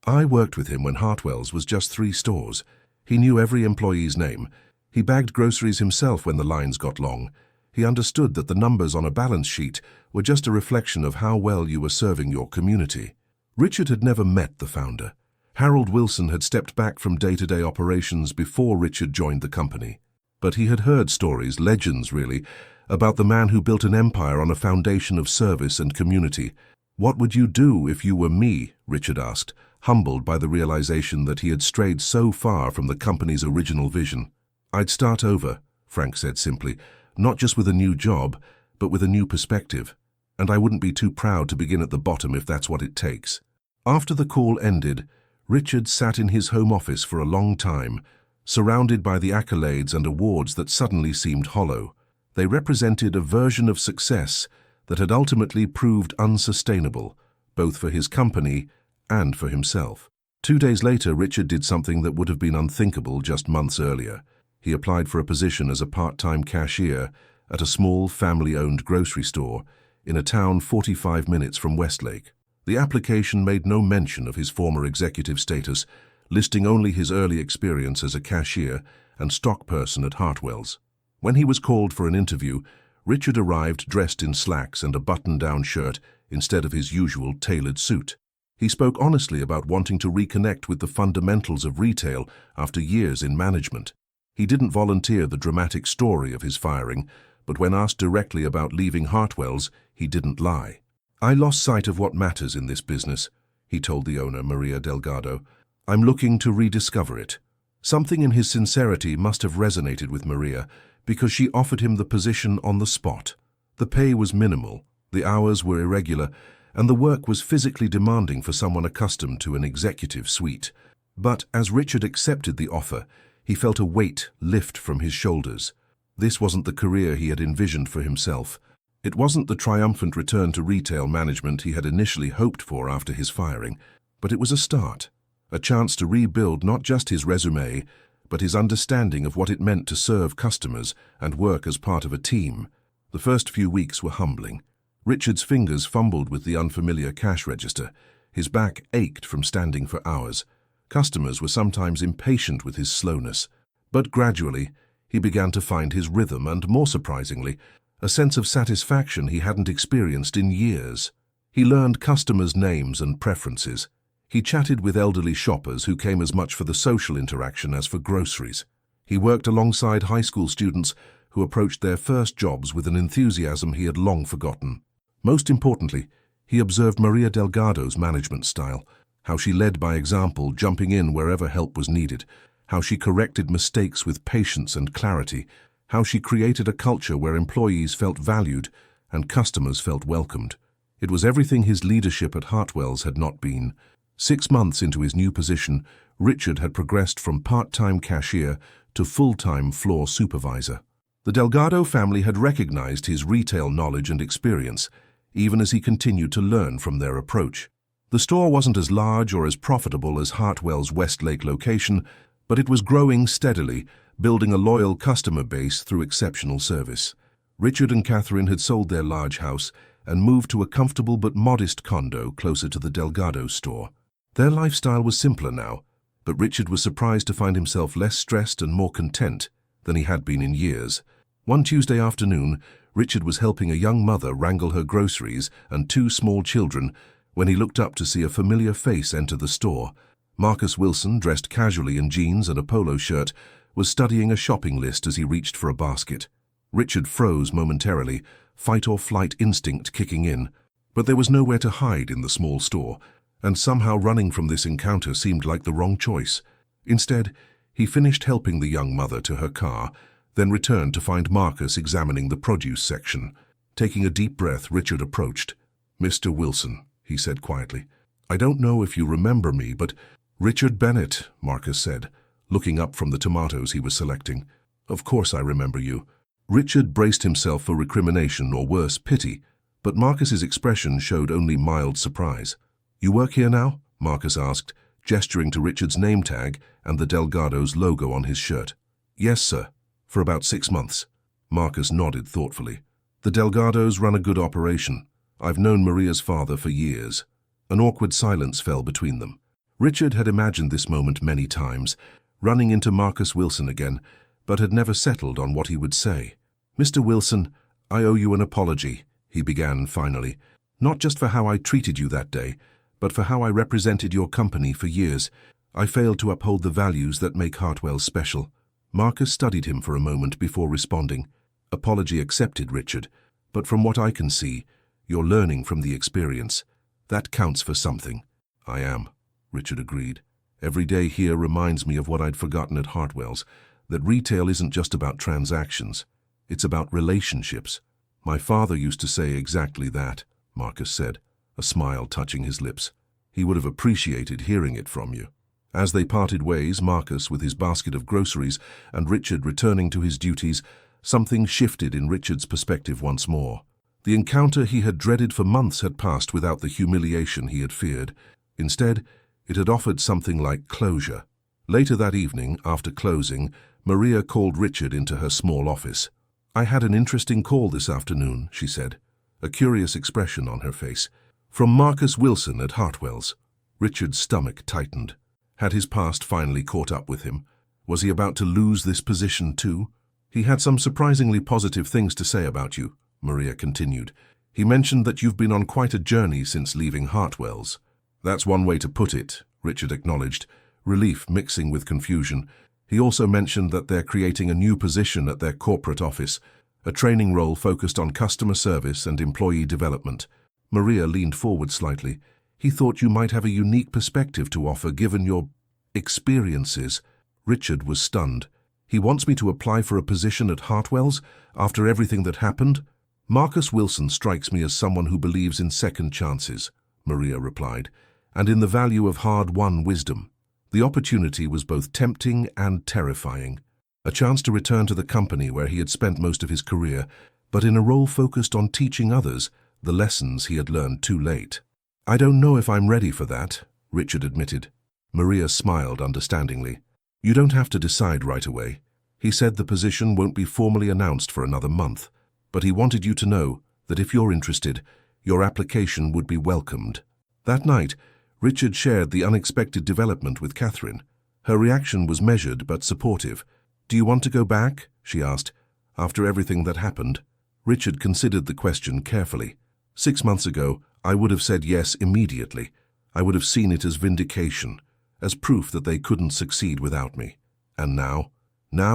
"I worked with him when Hartwell's was just 3 stores. He knew every employee's name. He bagged groceries himself when the lines got long. He understood that the numbers on a balance sheet were just a reflection of how well you were serving your community." Richard had never met the founder. Harold Wilson had stepped back from day-to-day operations before Richard joined the company. But he had heard stories, legends really, about the man who built an empire on a foundation of service and community. "What would you do if you were me?" Richard asked, humbled by the realization that he had strayed so far from the company's original vision. "I'd start over," Frank said simply, "not just with a new job, but with a new perspective. And I wouldn't be too proud to begin at the bottom if that's what it takes." After the call ended, Richard sat in his home office for a long time, surrounded by the accolades and awards that suddenly seemed hollow. They represented a version of success that had ultimately proved unsustainable, both for his company and for himself. 2 days later, Richard did something that would have been unthinkable just months earlier. He applied for a position as a part-time cashier at a small, family-owned grocery store in a town 45 minutes from Westlake. The application made no mention of his former executive status, listing only his early experience as a cashier and stock person at Hartwell's. When he was called for an interview, Richard arrived dressed in slacks and a button-down shirt instead of his usual tailored suit. He spoke honestly about wanting to reconnect with the fundamentals of retail after years in management. He didn't volunteer the dramatic story of his firing, but when asked directly about leaving Hartwell's, he didn't lie. "I lost sight of what matters in this business," he told the owner, Maria Delgado. "I'm looking to rediscover it." Something in his sincerity must have resonated with Maria, because she offered him the position on the spot. The pay was minimal, the hours were irregular, and the work was physically demanding for someone accustomed to an executive suite. But as Richard accepted the offer, he felt a weight lift from his shoulders. This wasn't the career he had envisioned for himself. It wasn't the triumphant return to retail management he had initially hoped for after his firing, but it was a start, a chance to rebuild not just his resume, but his understanding of what it meant to serve customers and work as part of a team. The first few weeks were humbling. Richard's fingers fumbled with the unfamiliar cash register. His back ached from standing for hours. Customers were sometimes impatient with his slowness. But gradually, he began to find his rhythm and, more surprisingly, a sense of satisfaction he hadn't experienced in years. He learned customers' names and preferences. He chatted with elderly shoppers who came as much for the social interaction as for groceries. He worked alongside high school students who approached their first jobs with an enthusiasm he had long forgotten. Most importantly, he observed Maria Delgado's management style, how she led by example, jumping in wherever help was needed, how she corrected mistakes with patience and clarity, how she created a culture where employees felt valued and customers felt welcomed. It was everything his leadership at Hartwell's had not been. 6 months into his new position, Richard had progressed from part-time cashier to full-time floor supervisor. The Delgado family had recognized his retail knowledge and experience, even as he continued to learn from their approach. The store wasn't as large or as profitable as Hartwell's Westlake location, but it was growing steadily, building a loyal customer base through exceptional service. Richard and Catherine had sold their large house and moved to a comfortable but modest condo closer to the Delgado store. Their lifestyle was simpler now, but Richard was surprised to find himself less stressed and more content than he had been in years. One Tuesday afternoon, Richard was helping a young mother wrangle her groceries and 2 small children when he looked up to see a familiar face enter the store. Marcus Wilson, dressed casually in jeans and a polo shirt, was studying a shopping list as he reached for a basket. Richard froze momentarily, fight-or-flight instinct kicking in. But there was nowhere to hide in the small store, and somehow running from this encounter seemed like the wrong choice. Instead, he finished helping the young mother to her car, then returned to find Marcus examining the produce section. Taking a deep breath, Richard approached. "Mr. Wilson," he said quietly, "I don't know if you remember me, but—" "Richard Bennett," Marcus said, looking up from the tomatoes he was selecting. "Of course I remember you." Richard braced himself for recrimination or worse, pity, but Marcus's expression showed only mild surprise. "You work here now?" Marcus asked, gesturing to Richard's name tag and the Delgado's logo on his shirt. "Yes, sir. For about 6 months." Marcus nodded thoughtfully. "The Delgados run a good operation. I've known Maria's father for years." An awkward silence fell between them. Richard had imagined this moment many times, running into Marcus Wilson again, but had never settled on what he would say. "Mr. Wilson, I owe you an apology," he began finally. "Not just for how I treated you that day, but for how I represented your company for years. I failed to uphold the values that make Hartwell's special." Marcus studied him for a moment before responding. "Apology accepted, Richard, but from what I can see, you're learning from the experience. That counts for something." "I am," Richard agreed. "Every day here reminds me of what I'd forgotten at Hartwell's, that retail isn't just about transactions. It's about relationships." "My father used to say exactly that," Marcus said, a smile touching his lips. "He would have appreciated hearing it from you." As they parted ways, Marcus with his basket of groceries and Richard returning to his duties, something shifted in Richard's perspective once more. The encounter he had dreaded for months had passed without the humiliation he had feared. Instead, it had offered something like closure. Later that evening, after closing, Maria called Richard into her small office. "I had an interesting call this afternoon," she said, a curious expression on her face. "From Marcus Wilson at Hartwell's." Richard's stomach tightened. Had his past finally caught up with him? Was he about to lose this position too? He had some surprisingly positive things to say about you, Maria continued. He mentioned that you've been on quite a journey since leaving Hartwell's. That's one way to put it, Richard acknowledged, relief mixing with confusion. He also mentioned that they're creating a new position at their corporate office, a training role focused on customer service and employee development. Maria leaned forward slightly. He thought you might have a unique perspective to offer given your experiences. Richard was stunned. He wants me to apply for a position at Hartwell's after everything that happened? Marcus Wilson strikes me as someone who believes in second chances, Maria replied, and in the value of hard-won wisdom. The opportunity was both tempting and terrifying. A chance to return to the company where he had spent most of his career, but in a role focused on teaching others the lessons he had learned too late. I don't know if I'm ready for that, Richard admitted. Maria smiled understandingly. You don't have to decide right away. He said the position won't be formally announced for another month, but he wanted you to know that if you're interested, your application would be welcomed. That night, Richard shared the unexpected development with Catherine. Her reaction was measured but supportive. Do you want to go back? She asked. After everything that happened, Richard considered the question carefully. 6 months ago, I would have said yes immediately. I would have seen it as vindication, as proof that they couldn't succeed without me. And now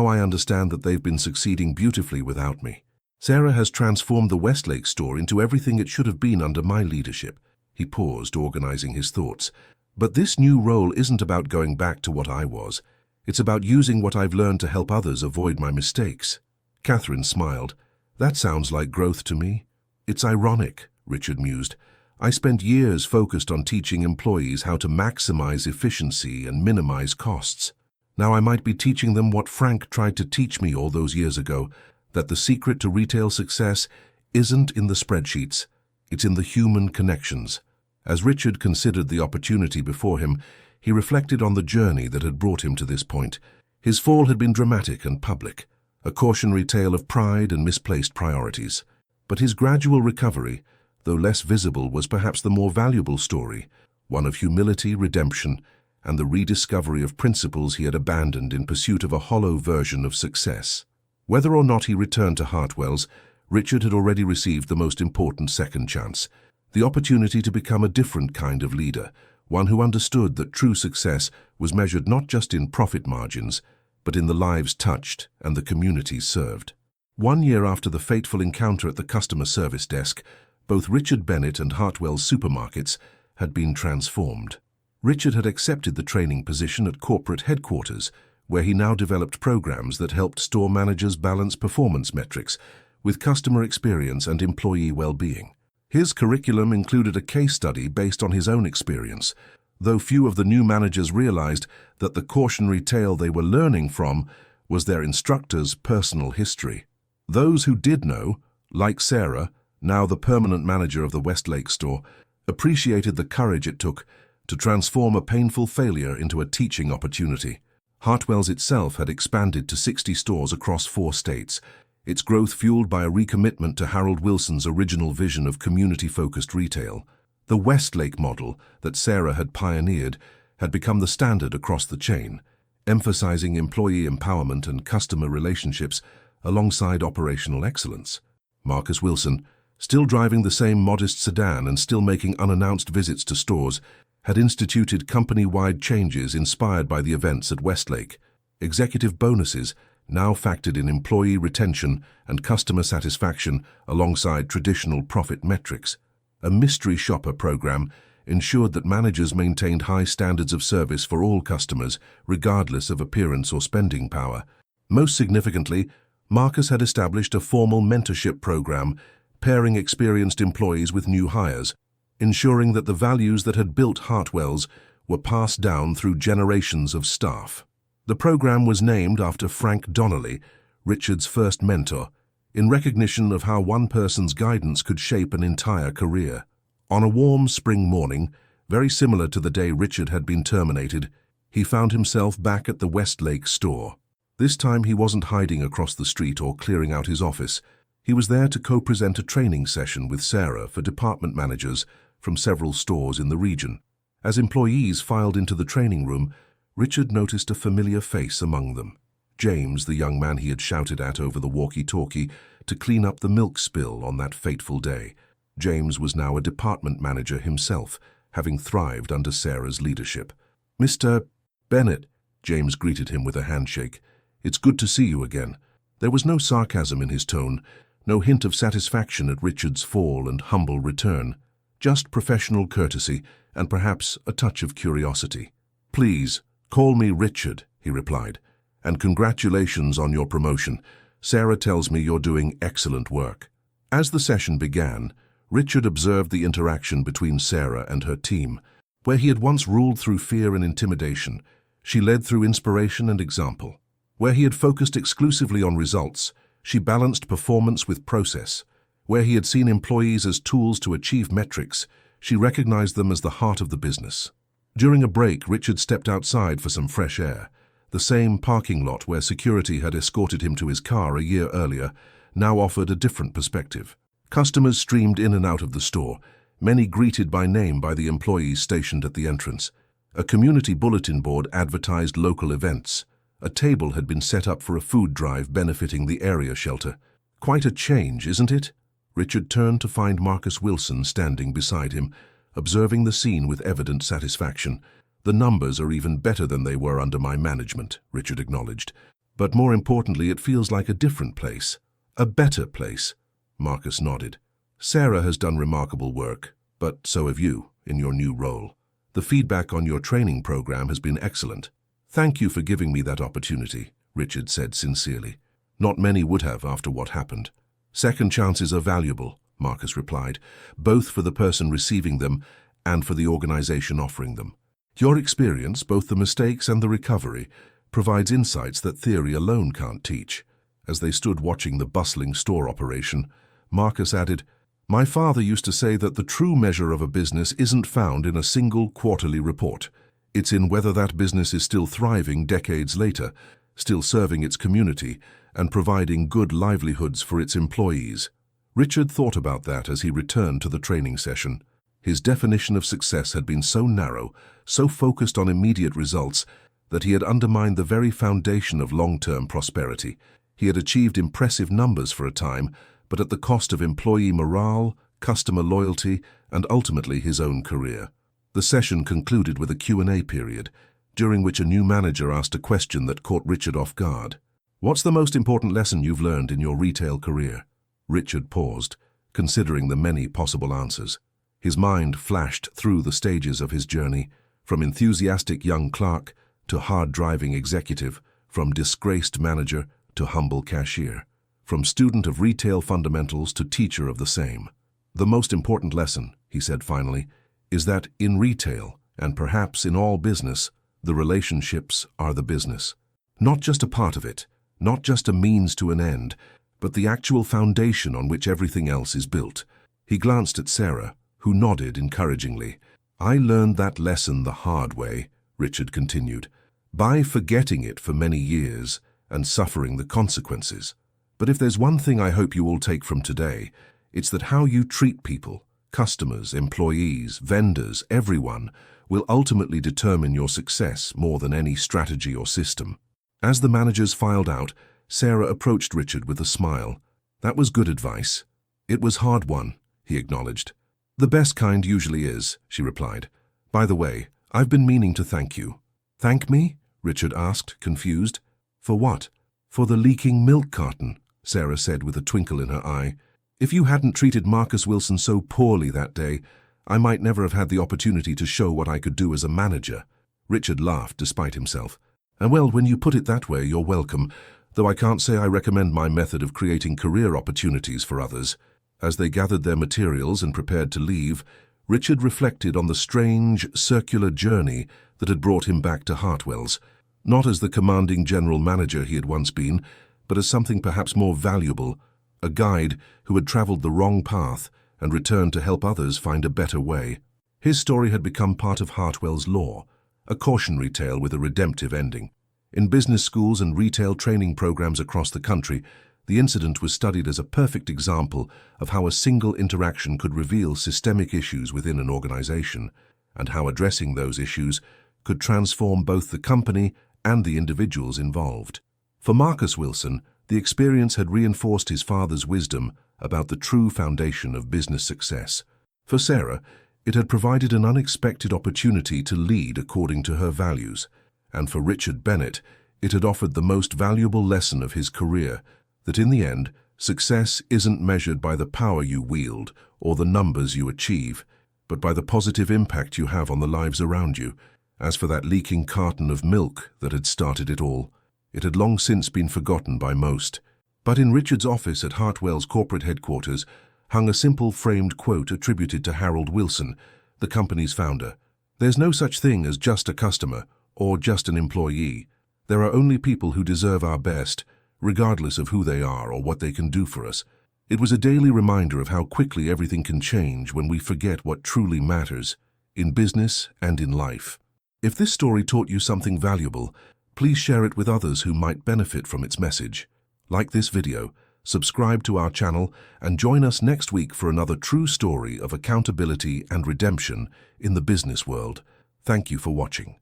I understand that they've been succeeding beautifully without me. Sarah has transformed the Westlake store into everything it should have been under my leadership. He paused, organizing his thoughts. But this new role isn't about going back to what I was. It's about using what I've learned to help others avoid my mistakes. Catherine smiled. That sounds like growth to me. It's ironic, Richard mused. I spent years focused on teaching employees how to maximize efficiency and minimize costs. Now I might be teaching them what Frank tried to teach me all those years ago, that the secret to retail success isn't in the spreadsheets, it's in the human connections. As Richard considered the opportunity before him, he reflected on the journey that had brought him to this point. His fall had been dramatic and public, a cautionary tale of pride and misplaced priorities. But his gradual recovery, though less visible, was perhaps the more valuable story, one of humility, redemption, and the rediscovery of principles he had abandoned in pursuit of a hollow version of success. Whether or not he returned to Hartwell's, Richard had already received the most important second chance, the opportunity to become a different kind of leader, one who understood that true success was measured not just in profit margins, but in the lives touched and the communities served. 1 year after the fateful encounter at the customer service desk, both Richard Bennett and Hartwell's supermarkets had been transformed. Richard had accepted the training position at corporate headquarters, where he now developed programs that helped store managers balance performance metrics with customer experience and employee well-being. His curriculum included a case study based on his own experience, though few of the new managers realized that the cautionary tale they were learning from was their instructor's personal history. Those who did know, like Sarah, now the permanent manager of the Westlake store, appreciated the courage it took to transform a painful failure into a teaching opportunity. Hartwell's itself had expanded to 60 stores across 4 states, its growth fueled by a recommitment to Harold Wilson's original vision of community-focused retail. The Westlake model that Sarah had pioneered had become the standard across the chain, emphasizing employee empowerment and customer relationships alongside operational excellence. Marcus Wilson, still driving the same modest sedan and still making unannounced visits to stores, had instituted company-wide changes inspired by the events at Westlake. Executive bonuses now factored in employee retention and customer satisfaction alongside traditional profit metrics. A mystery shopper program ensured that managers maintained high standards of service for all customers, regardless of appearance or spending power. Most significantly, Marcus had established a formal mentorship program, pairing experienced employees with new hires, ensuring that the values that had built Hartwell's were passed down through generations of staff. The program was named after Frank Donnelly, Richard's first mentor, in recognition of how one person's guidance could shape an entire career. On a warm spring morning, very similar to the day Richard had been terminated, he found himself back at the Westlake store. This time he wasn't hiding across the street or clearing out his office. He was there to co-present a training session with Sarah for department managers from several stores in the region. As employees filed into the training room, Richard noticed a familiar face among them. James, the young man he had shouted at over the walkie-talkie to clean up the milk spill on that fateful day. James was now a department manager himself, having thrived under Sarah's leadership. "Mr. Bennett," James greeted him with a handshake. "It's good to see you again." There was no sarcasm in his tone, no hint of satisfaction at Richard's fall and humble return, just professional courtesy and perhaps a touch of curiosity. "Please, call me Richard," he replied, "and congratulations on your promotion. Sarah tells me you're doing excellent work." As the session began, Richard observed the interaction between Sarah and her team. Where he had once ruled through fear and intimidation, she led through inspiration and example. Where he had focused exclusively on results, she balanced performance with process. Where he had seen employees as tools to achieve metrics, she recognized them as the heart of the business. During a break, Richard stepped outside for some fresh air. The same parking lot where security had escorted him to his car a year earlier now offered a different perspective. Customers streamed in and out of the store, many greeted by name by the employees stationed at the entrance. A community bulletin board advertised local events. A table had been set up for a food drive benefiting the area shelter. "Quite a change, isn't it?" Richard turned to find Marcus Wilson standing beside him, observing the scene with evident satisfaction. "The numbers are even better than they were under my management," Richard acknowledged. "But more importantly, it feels like a different place. A better place." Marcus nodded. "Sarah has done remarkable work, but so have you, in your new role. The feedback on your training program has been excellent." "Thank you for giving me that opportunity," Richard said sincerely. "Not many would have after what happened." "Second chances are valuable," Marcus replied, "both for the person receiving them and for the organization offering them. Your experience, both the mistakes and the recovery, provides insights that theory alone can't teach." As they stood watching the bustling store operation, Marcus added, "My father used to say that the true measure of a business isn't found in a single quarterly report. It's in whether that business is still thriving decades later, still serving its community, and providing good livelihoods for its employees." Richard thought about that as he returned to the training session. His definition of success had been so narrow, so focused on immediate results, that he had undermined the very foundation of long-term prosperity. He had achieved impressive numbers for a time, but at the cost of employee morale, customer loyalty, and ultimately his own career. The session concluded with a Q&A period, during which a new manager asked a question that caught Richard off guard. "What's the most important lesson you've learned in your retail career?" Richard paused, considering the many possible answers. His mind flashed through the stages of his journey, from enthusiastic young clerk to hard-driving executive, from disgraced manager to humble cashier, from student of retail fundamentals to teacher of the same. "The most important lesson," he said finally, "is that in retail, and perhaps in all business, the relationships are the business. Not just a part of it, not just a means to an end, but the actual foundation on which everything else is built." He glanced at Sarah, who nodded encouragingly. "I learned that lesson the hard way," Richard continued, "by forgetting it for many years and suffering the consequences. But if there's one thing I hope you all take from today, it's that how you treat people, customers, employees, vendors, everyone, will ultimately determine your success more than any strategy or system." As the managers filed out, Sarah approached Richard with a smile. "That was good advice." "It was hard-won," he acknowledged. "The best kind usually is," she replied. "By the way, I've been meaning to thank you." "Thank me?" Richard asked, confused. "For what?" "For the leaking milk carton," Sarah said with a twinkle in her eye. "If you hadn't treated Marcus Wilson so poorly that day, I might never have had the opportunity to show what I could do as a manager." Richard laughed despite himself. "And well, when you put it that way, you're welcome, though I can't say I recommend my method of creating career opportunities for others." As they gathered their materials and prepared to leave, Richard reflected on the strange, circular journey that had brought him back to Hartwell's, not as the commanding general manager he had once been, but as something perhaps more valuable, a guide who had traveled the wrong path and returned to help others find a better way. His story had become part of Hartwell's lore, a cautionary tale with a redemptive ending. In business schools and retail training programs across the country, the incident was studied as a perfect example of how a single interaction could reveal systemic issues within an organization, and how addressing those issues could transform both the company and the individuals involved. For Marcus Wilson, the experience had reinforced his father's wisdom about the true foundation of business success. For Sarah, it had provided an unexpected opportunity to lead according to her values. And for Richard Bennett, it had offered the most valuable lesson of his career, that in the end, success isn't measured by the power you wield or the numbers you achieve, but by the positive impact you have on the lives around you. As for that leaking carton of milk that had started it all, it had long since been forgotten by most. But in Richard's office at Hartwell's corporate headquarters hung a simple framed quote attributed to Harold Wilson, the company's founder. "There's no such thing as just a customer or just an employee. There are only people who deserve our best, regardless of who they are or what they can do for us." It was a daily reminder of how quickly everything can change when we forget what truly matters, in business and in life. If this story taught you something valuable, please share it with others who might benefit from its message. Like this video, subscribe to our channel, and join us next week for another true story of accountability and redemption in the business world. Thank you for watching.